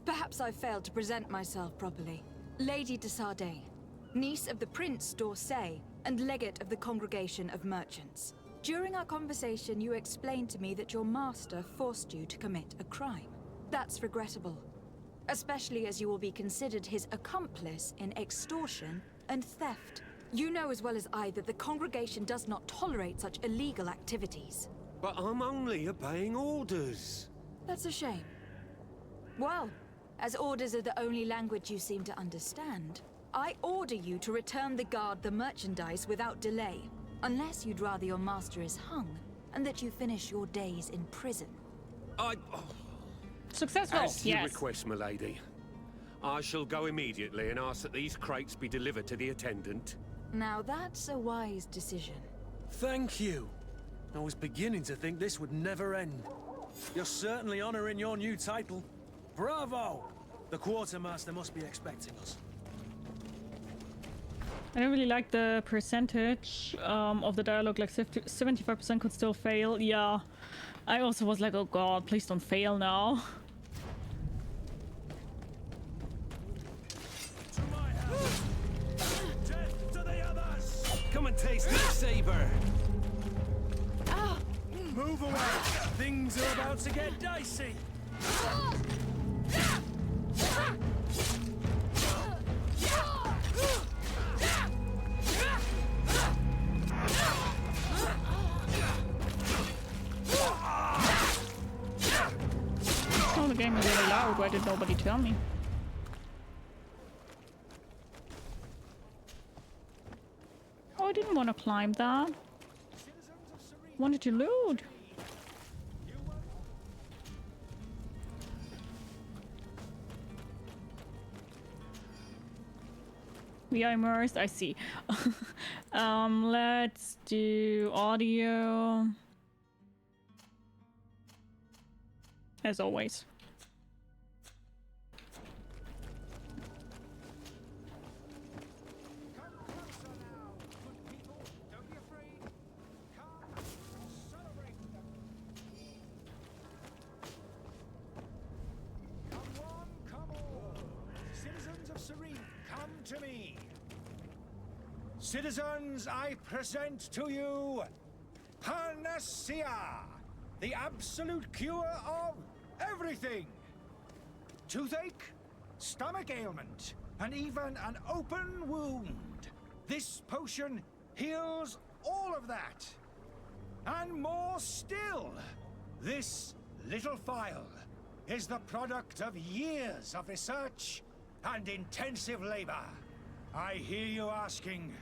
E: Perhaps I failed to present myself properly. Lady de Sardet, niece of the Prince d'Orsay, and legate of the Congregation of Merchants. During our conversation, you explained to me that your master forced you to commit a crime. That's regrettable, especially as you will be considered his accomplice in extortion and theft. You know as well as I that the congregation does not tolerate such illegal activities.
K: But I'm only obeying orders.
E: That's a shame. Well, as orders are the only language you seem to understand, I order you to return the guard the merchandise without delay, unless you'd rather your master is hung and that you finish your days in prison.
A: Successful,
K: As you
A: yes.
K: request, my lady. I shall go immediately and ask that these crates be delivered to the attendant.
E: Now that's a wise decision.
H: Thank you. I was beginning to think this would never end. You're certainly honoring your new title. Bravo! The quartermaster must be expecting us.
A: I don't really like the percentage of the dialogue, like 75% could still fail. Yeah, I also was like, oh god, please don't fail now.
H: To my house! Death to the others!
K: Come and taste this saber!
H: Move away! Things are about to get dicey!
A: Oh, the game is really loud. Why did nobody tell me? Oh, I didn't want to climb that. Wanted to loot. We are immersed. I see. Let's do audio. As always.
B: To me. Citizens, I present to you Panacea, the absolute cure of everything. Toothache, stomach ailment, and even an open wound. This potion heals all of that. And more still, this little phial is the product of years of research and intensive labor. I hear you asking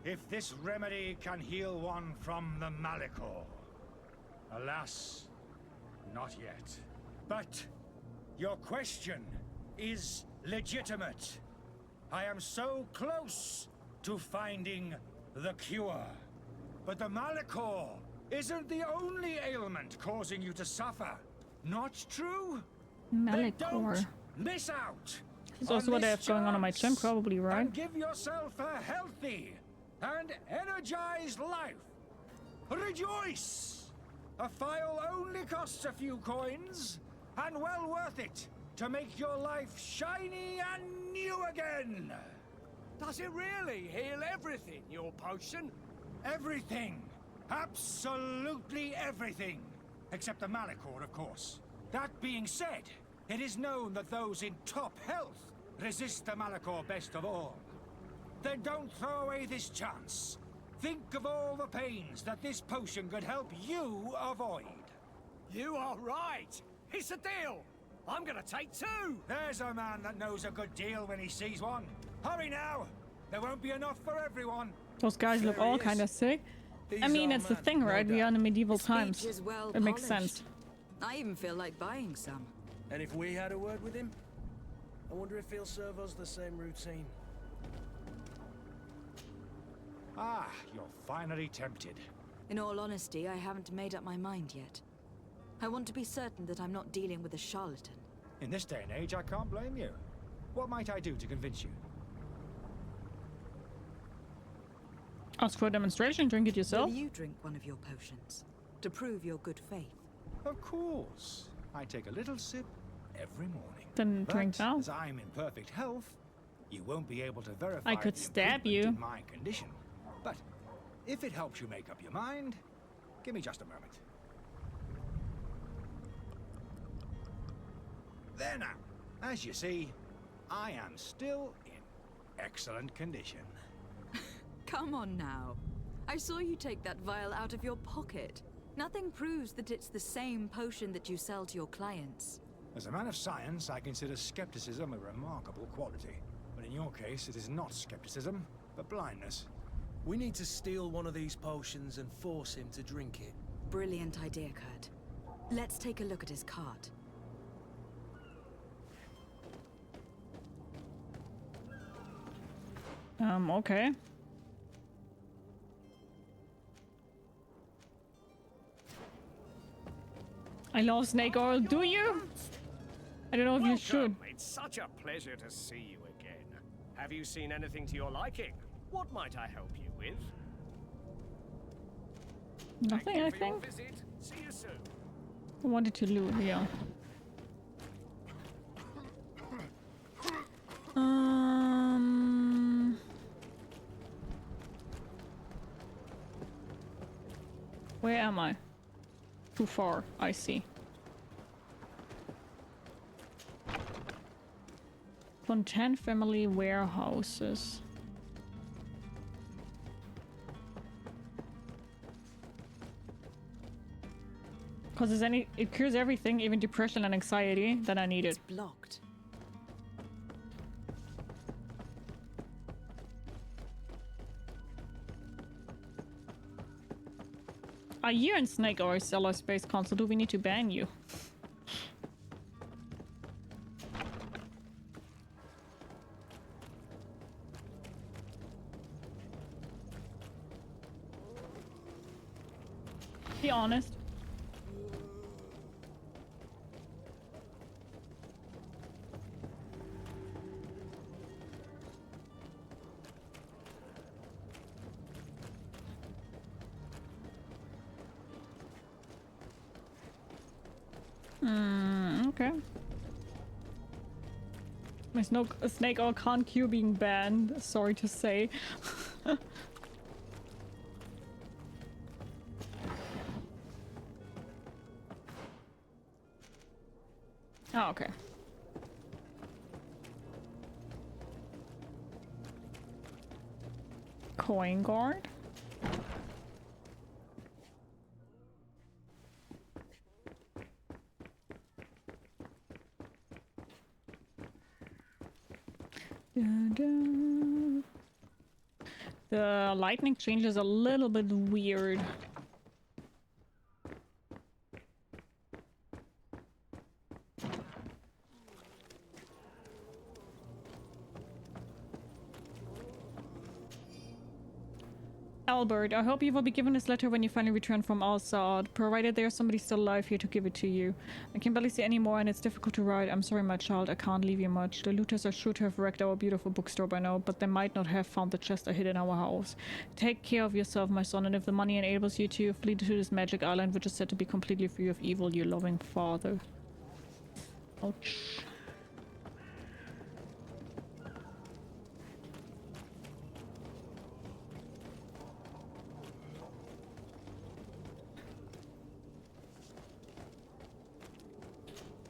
B: if this remedy can heal one from the Malichor. Alas, not yet. But your question is legitimate. I am so close to finding the cure. But the Malichor isn't the only ailment causing you to suffer. Not true? Then
A: Malichor.
B: don't miss out.
A: This is also what I have going on my channel, probably, right?
B: And give yourself a healthy and energized life. Rejoice! A phial only costs a few coins, and well worth it to make your life shiny and new again.
L: Does it really heal everything, your potion?
B: Everything. Absolutely everything. Except the Malichor, of course. That being said, it is known that those in top health resist the Malichor best of all. Then don't throw away this chance. Think of all the pains that this potion could help you avoid.
L: You are right. It's a deal. I'm gonna take 2!
B: There's a man that knows a good deal when he sees one. Hurry now! There won't be enough for everyone.
A: Those guys look all kind of sick. I mean, it's the thing, right? We are in the medieval times.
I: Is well
A: It makes
I: polished.
A: sense.
I: I even feel like buying some.
H: And if we had a word with him, I wonder if he'll serve us the same routine.
B: Ah, you're finally tempted.
E: In all honesty, I haven't made up my mind yet. I want to be certain that I'm not dealing with a charlatan.
B: In this day and age, I can't blame you. What might I do to convince you?
A: Ask for a demonstration, drink it yourself.
E: Will you drink one of your potions to prove your good faith?
B: Of course. I take a little sip every morning.
A: Then drink now.
B: As I'm in perfect health, you won't be able to verify
A: I could
B: the
A: stab
B: improvement
A: you.
B: in my condition. But if it helps you make up your mind, give me just a moment. There now. As you see, I am still in excellent condition.
E: Come on now. I saw you take that vial out of your pocket. Nothing proves that it's the same potion that you sell to your clients.
B: As a man of science, I consider skepticism a remarkable quality. But in your case, it is not skepticism, but blindness.
H: We need to steal one of these potions and force him to drink it.
E: Brilliant idea, Kurt. Let's take a look at his cart.
A: Okay. I love snake oil, do you? I don't know if you should.
L: It's such a pleasure to see you again. Have you seen anything to your liking? What might I help you with?
A: Nothing, I
L: Thank you for your
A: think.
L: visit. See you soon.
A: I wanted to loot, yeah. Where am I? Too far, I see. Fontaine family warehouses. Cause it cures everything, even depression and anxiety that I needed.
E: It's blocked.
A: Are you in Snake or Seller Space Console? Do we need to ban you? Be honest. Okay. There's no snake or can't queue being banned, sorry to say. Oh, okay. Coin guard. The lightning change is a little bit weird. Albert, I hope you will be given this letter when you finally return from Al-Saad, provided there's somebody still alive here to give it to you. I can barely see anymore and it's difficult to write. I'm sorry, my child, I can't leave you much. The looters are sure to have wrecked our beautiful bookstore by now, but they might not have found the chest I hid in our house. Take care of yourself, my son, and if the money enables you to, flee to this magic island, which is said to be completely free of evil, your loving father. Ouch.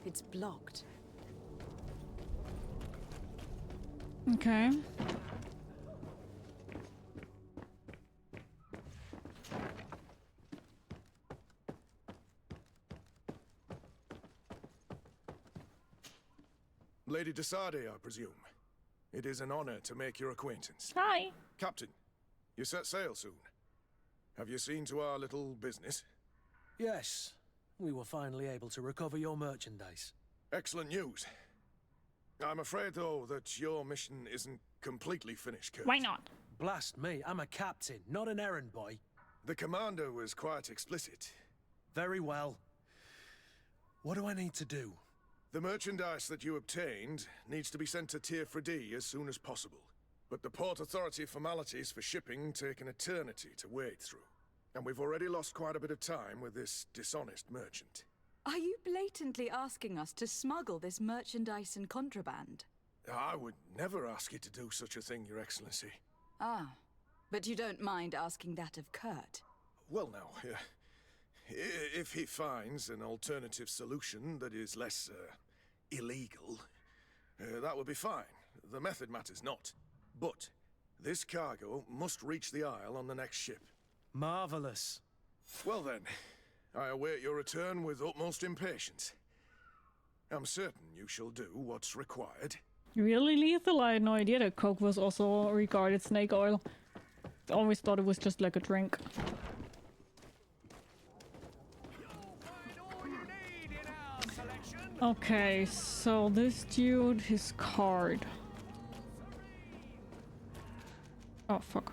E: It's blocked.
A: Okay.
M: de Sardet, I presume. It is an honor to make your acquaintance.
A: Hi.
M: Captain, you set sail soon. Have you seen to our little business?
H: Yes. We were finally able to recover your merchandise.
M: Excellent news. I'm afraid, though, that your mission isn't completely finished, Kurt.
A: Why not?
H: Blast me, I'm a captain, not an errand boy.
M: The commander was quite explicit.
H: Very well. What do I need to do?
M: The merchandise that you obtained needs to be sent to Teer Fradee as soon as possible. But the port authority formalities for shipping take an eternity to wade through. And we've already lost quite a bit of time with this dishonest merchant.
E: Are you blatantly asking us to smuggle this merchandise and contraband?
M: I would never ask you to do such a thing, Your Excellency.
E: Ah, but you don't mind asking that of Kurt?
M: Well now, if he finds an alternative solution that is less, illegal, that would be fine. The method matters not. But this cargo must reach the Isle on the next ship.
H: Marvelous.
M: Well then, I await your return with utmost impatience. I'm certain you shall do what's required.
A: Really lethal? I had no idea that coke was also regarded snake oil. I always thought it was just like a drink. Okay, so this dude, his card. Oh, fuck.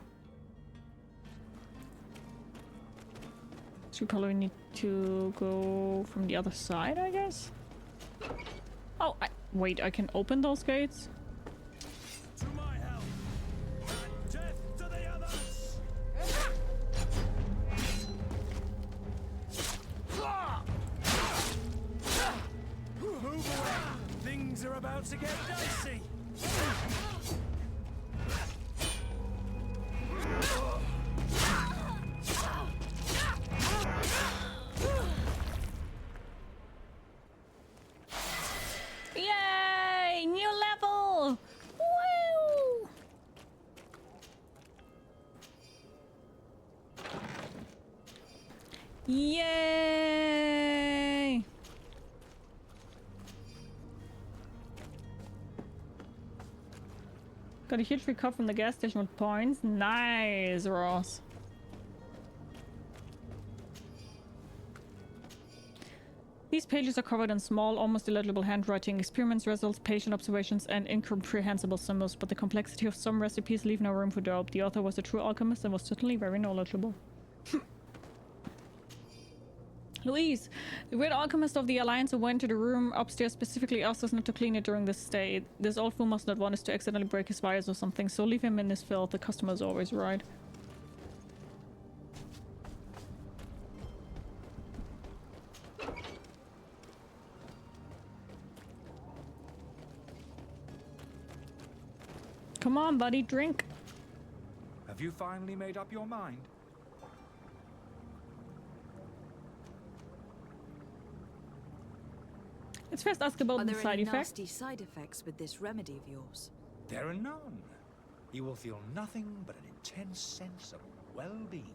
A: So you probably need to go from the other side, I guess? Oh, wait, I can open those gates?
H: To my help, and death to the others! Move away! Things are about to get dicey!
A: Yay! New level! Woo! Yay! Got a huge free cup from the gas station with points. Nice, Ross. These pages are covered in small, almost illegible handwriting, experiments, results, patient observations, and incomprehensible symbols, but the complexity of some recipes leave no room for doubt. The author was a true alchemist and was certainly very knowledgeable. Louise, the great alchemist of the Alliance who went to the room upstairs specifically asked us not to clean it during this stay. This old fool must not want us to accidentally break his vials or something, so leave him in his filth. The customer is always right. Come on, buddy, drink.
B: Have you finally made up your mind?
A: Let's first ask about the side effects.
E: Nasty side effects with this remedy of yours?
B: There are none. You will feel nothing but an intense sense of well-being.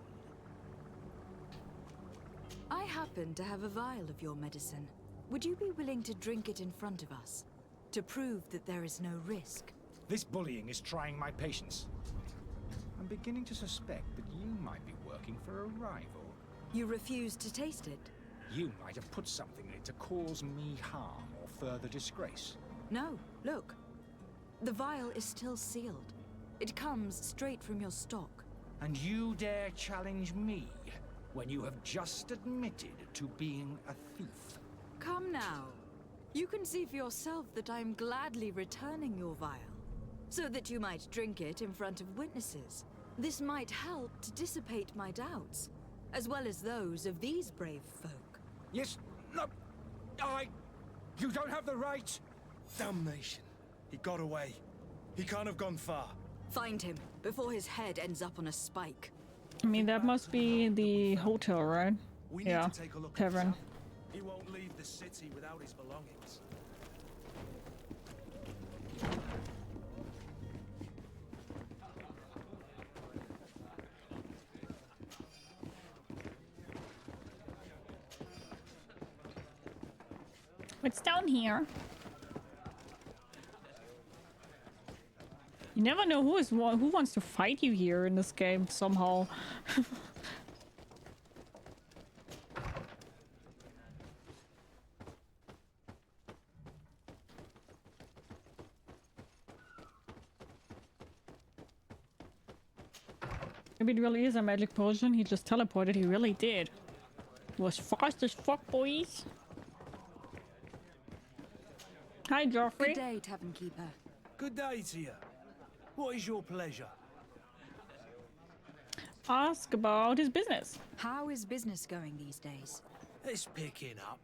E: I happen to have a vial of your medicine. Would you be willing to drink it in front of us? To prove that there is no risk?
B: This bullying is trying my patience. I'm beginning to suspect that you might be working for a rival.
E: You refuse to taste it?
B: You might have put something in it to cause me harm or further disgrace.
E: No, look. The vial is still sealed. It comes straight from your stock.
B: And you dare challenge me when you have just admitted to being a thief?
E: Come now. You can see for yourself that I'm gladly returning your vial, so that you might drink it in front of witnesses. This might help to dissipate my doubts, as well as those of these brave folk.
B: Yes, no, you don't have the right.
H: Damnation. He got away. He can't have gone far.
E: Find him, before his head ends up on a spike.
A: I mean, that must be the hotel, right?
H: We need
A: Yeah,
H: to take a look
A: tavern.
H: He won't leave the city without his belongings.
A: It's down here. You never know who wants to fight you here in this game somehow. Maybe it really is a magic potion. He just teleported. He really did. It was fast as fuck, boys. Hi, Joffrey.
E: Good day, Tavern Keeper.
H: Good day to you. What is your pleasure?
A: Ask about his business.
E: How is business going these days?
H: It's picking up.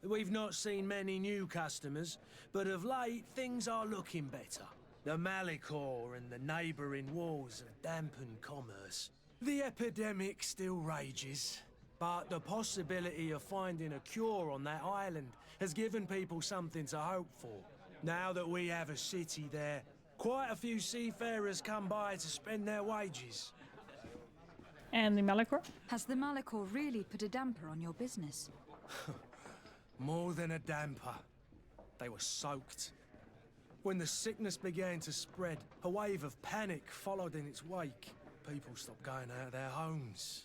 H: We've not seen many new customers, but of late things are looking better. The Malichor and the neighbouring wars have dampened commerce. The epidemic still rages, but the possibility of finding a cure on that island has given people something to hope for. Now that we have a city there, quite a few seafarers come by to spend their wages.
A: And the Malichor?
E: Has the Malichor really put a damper on your business?
H: More than a damper. They were soaked. When the sickness began to spread, a wave of panic followed in its wake. People stopped going out of their homes.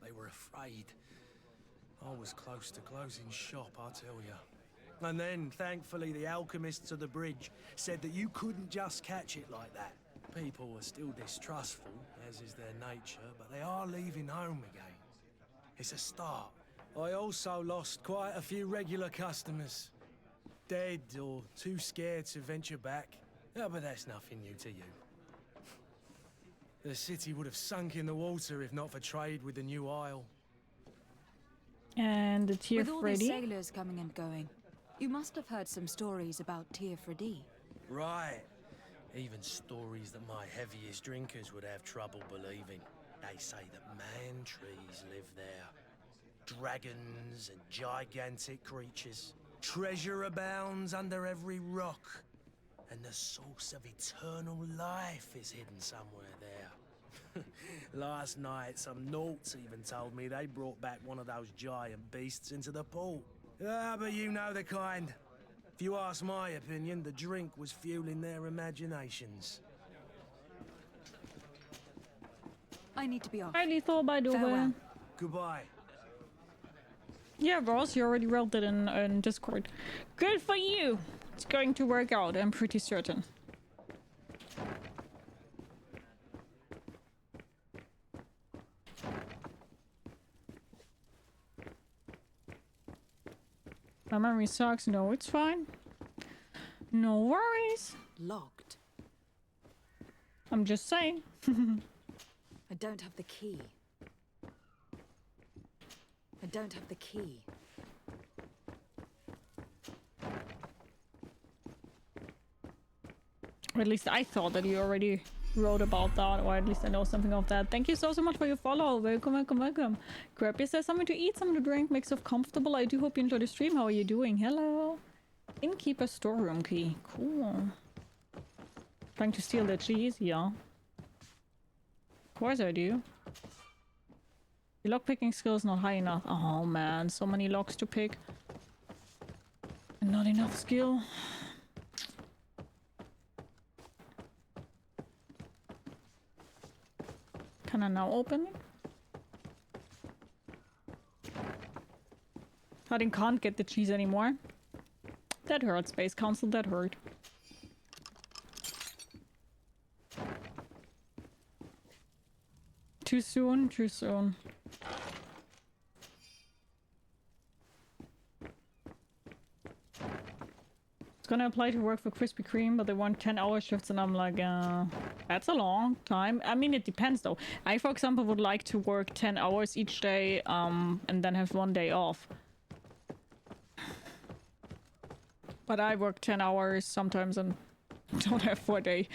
H: They were afraid. I was close to closing shop, I tell you. And then, thankfully, the alchemists of the bridge said that you couldn't just catch it like that. People are still distrustful, as is their nature, but they are leaving home again. It's a start. I also lost quite a few regular customers. Dead or too scared to venture back. Oh, but that's nothing new to you. The city would have sunk in the water if not for trade with the new isle.
A: And the Teer
E: With all the
A: Fradee?
E: sailors coming and going, you must have heard some stories about Teer Fradee.
H: Right. Even stories that my heaviest drinkers would have trouble believing. They say that man-trees live there. Dragons and gigantic creatures. Treasure abounds under every rock. And the source of eternal life is hidden somewhere there. Last night, some Nauts even told me they brought back one of those giant beasts into the port. Ah, but you know the kind. If you ask my opinion, the drink was fueling their imaginations.
E: I need to be off.
A: Hi, Lethal, by the way.
E: Farewell.
H: Goodbye.
A: Yeah, Ross, you already wrote it in Discord. Good for you! It's going to work out, I'm pretty certain. My memory sucks. No, it's fine. No worries.
E: Locked.
A: I'm just saying.
E: I don't have the key. I don't have the key.
A: Or at least I thought that you already wrote about that, or at least I know something of that. Thank you so much for your follow. Welcome, welcome, welcome. Grab yourself something to eat, something to drink, make yourself comfortable. I do hope you enjoy the stream. How are you doing? Hello. Innkeeper storeroom key. Cool. Trying to steal the cheese? Yeah. Of course I do. Your lockpicking skill is not high enough. Oh man, so many locks to pick. And not enough skill. Can I now open it? Harding can't get the cheese anymore. That hurt, Space Council, that hurt. Too soon, too soon. It's gonna apply to work for Krispy Kreme, but they want 10-hour shifts, and I'm like, that's a long time. I mean, it depends though. I, for example, would like to work 10 hours each day, and then have one day off. But I work 10 hours sometimes and don't have 4 days.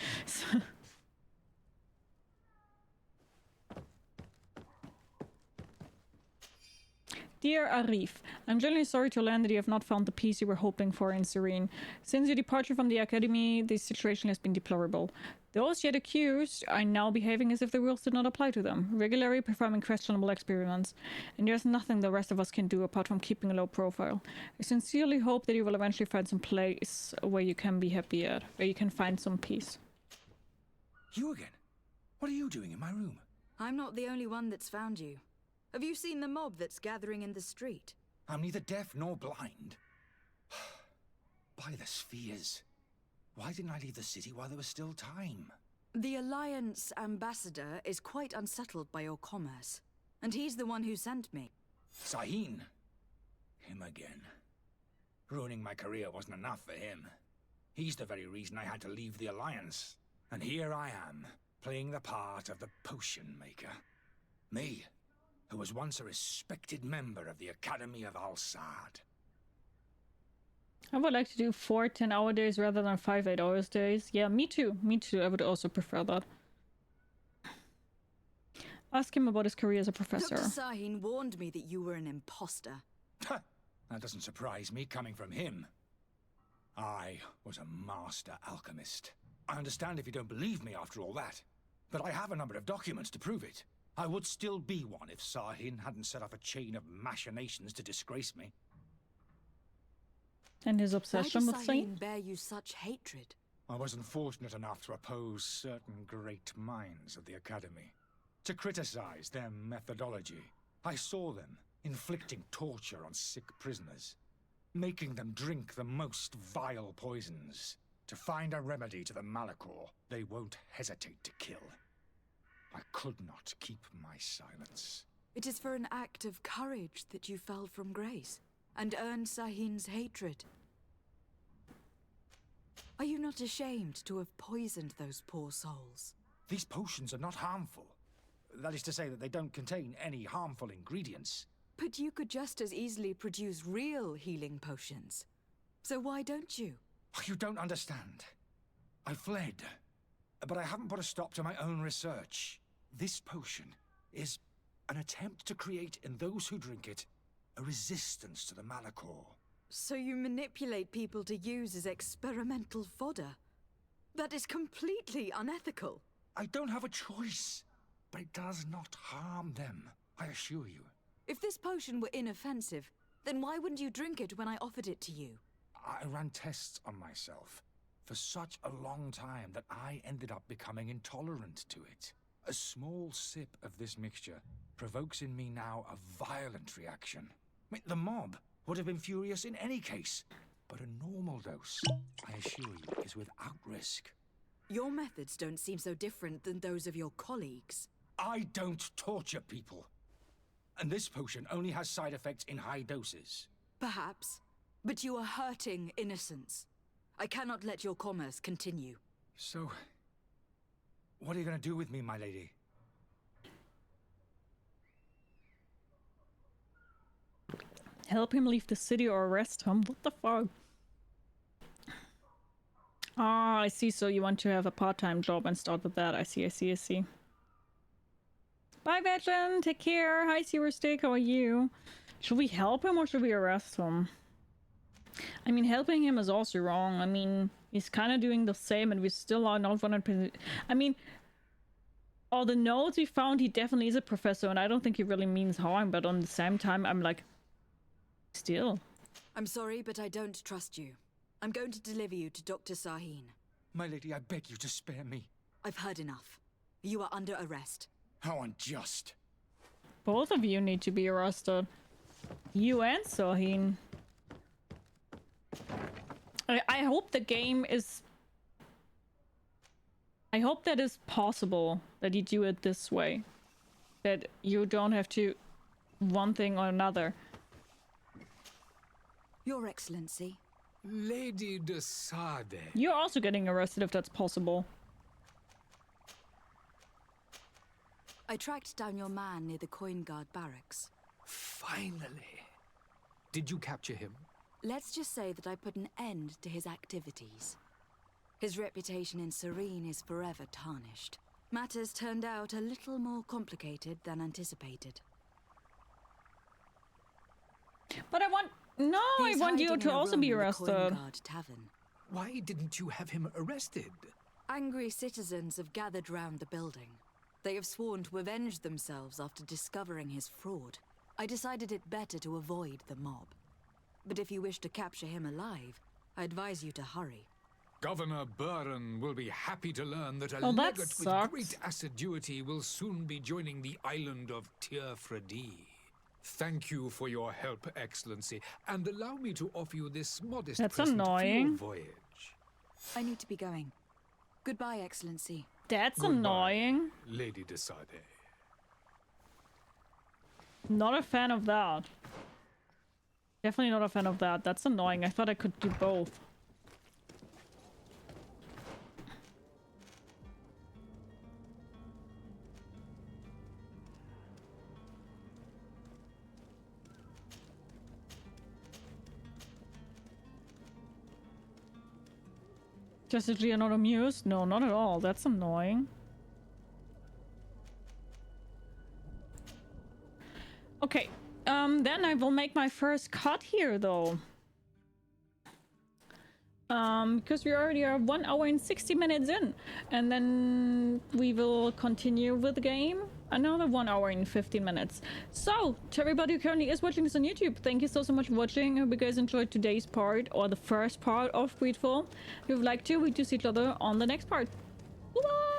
A: Dear Arif, I'm genuinely sorry to learn that you have not found the peace you were hoping for in Sérène. Since your departure from the academy, the situation has been deplorable. Those yet accused are now behaving as if the rules did not apply to them, regularly performing questionable experiments, and there's nothing the rest of us can do apart from keeping a low profile. I sincerely hope that you will eventually find some place where you can be happy at, where you can find some peace.
B: You again? What are you doing in my room?
E: I'm not the only one that's found you. Have you seen the mob that's gathering in the street?
B: I'm neither deaf nor blind. By the spheres. Why didn't I leave the city while there was still time?
E: The Alliance ambassador is quite unsettled by your commerce, and he's the one who sent me.
B: Saheen. Him again. Ruining my career wasn't enough for him. He's the very reason I had to leave the Alliance. And here I am, playing the part of the potion maker. Me, who was once a respected member of the Academy of Al-Sad.
A: I would like to do 4 10-hour days rather than 5 8-hour days. Yeah, me too. Me too. I would also prefer that. Ask him about his career as a professor.
E: Dr. Saheen warned me that you were an imposter.
B: That doesn't surprise me coming from him. I was a master alchemist. I understand if you don't believe me after all that, but I have a number of documents to prove it. I would still be one if Saheen hadn't set off a chain of machinations to disgrace me.
A: And his obsession with
E: Why does
A: Saheen?
E: Saheen bear you such hatred?
B: I wasn't fortunate enough to oppose certain great minds of the Academy, to criticize their methodology. I saw them inflicting torture on sick prisoners, making them drink the most vile poisons. To find a remedy to the Malichor, they won't hesitate to kill. I could not keep my silence.
E: It is for an act of courage that you fell from grace, and earned Saheen's hatred. Are you not ashamed to have poisoned those poor souls?
B: These potions are not harmful. That is to say that they don't contain any harmful ingredients.
E: But you could just as easily produce real healing potions. So why don't you?
B: You don't understand. I fled, but I haven't put a stop to my own research. This potion is an attempt to create in those who drink it a resistance to the Malichor.
E: So you manipulate people to use as experimental fodder? That is completely unethical.
B: I don't have a choice, but it does not harm them, I assure you.
E: If this potion were inoffensive, then why wouldn't you drink it when I offered it to you?
B: I ran tests on myself for such a long time that I ended up becoming intolerant to it. A small sip of this mixture provokes in me now a violent reaction. I mean, the mob would have been furious in any case, but a normal dose, I assure you, is without risk.
E: Your methods don't seem so different than those of your colleagues.
B: I don't torture people. And this potion only has side effects in high doses.
E: Perhaps. But you are hurting innocents. I cannot let your commerce continue.
B: So, what are you going to do with me, my lady?
A: Help him leave the city or arrest him? What the fuck? Ah, I see. So you want to have a part-time job and start with that. I see. Bye, Veteran. Take care. Hi, Sewer Steak. How are you? Should we help him or should we arrest him? I mean, helping him is also wrong. I mean, he's kind of doing the same and we still are not 100%. I mean, all the notes we found, he definitely is a professor and I don't think he really means harm, but on the same time, I'm like, still.
E: I'm sorry, but I don't trust you. I'm going to deliver you to Dr. Saheen.
B: My lady, I beg you to spare me.
E: I've heard enough. You are under arrest.
B: How unjust.
A: Both of you need to be arrested. You and Saheen. I hope the game is... I hope that is possible, that you do it this way. That you don't have to... one thing or another.
E: Your Excellency.
J: Lady de Sardet.
A: You're also getting arrested if that's possible.
E: I tracked down your man near the Coin Guard barracks.
J: Finally. Did you capture him?
E: Let's just say that I put an end to his activities. His reputation in Sérène is forever tarnished. Matters turned out a little more complicated than anticipated.
A: But I want... No, I want you to also be arrested.
E: Coin Guard Tavern.
J: Why didn't you have him arrested?
E: Angry citizens have gathered round the building. They have sworn to avenge themselves after discovering his fraud. I decided it better to avoid the mob. But if you wish to capture him alive, I advise you to hurry.
J: Governor Burren will be happy to learn that a
A: Oh, that
J: legate with
A: sucks.
J: great assiduity will soon be joining the island of Teer Fradee. Thank you for your help, Excellency, and allow me to offer you this modest
A: That's
J: present
A: annoying.
J: for your voyage.
E: I need to be going. Goodbye, Excellency.
A: That's
J: Goodbye,
A: annoying.
J: Lady de Sardet.
A: Not a fan of that. Definitely not a fan of that. That's annoying. I thought I could do both. Just that you're not amused? No, not at all. That's annoying. Okay, then I will make my first cut here, though. Because we already are 1 hour and 60 minutes in. And then we will continue with the game. Another 1 hour and 15 minutes. So, to everybody who currently is watching this on YouTube, thank you so much for watching. I hope you guys enjoyed today's part, or the first part of GreedFall. If you'd like to, we do see each other on the next part. Bye-bye!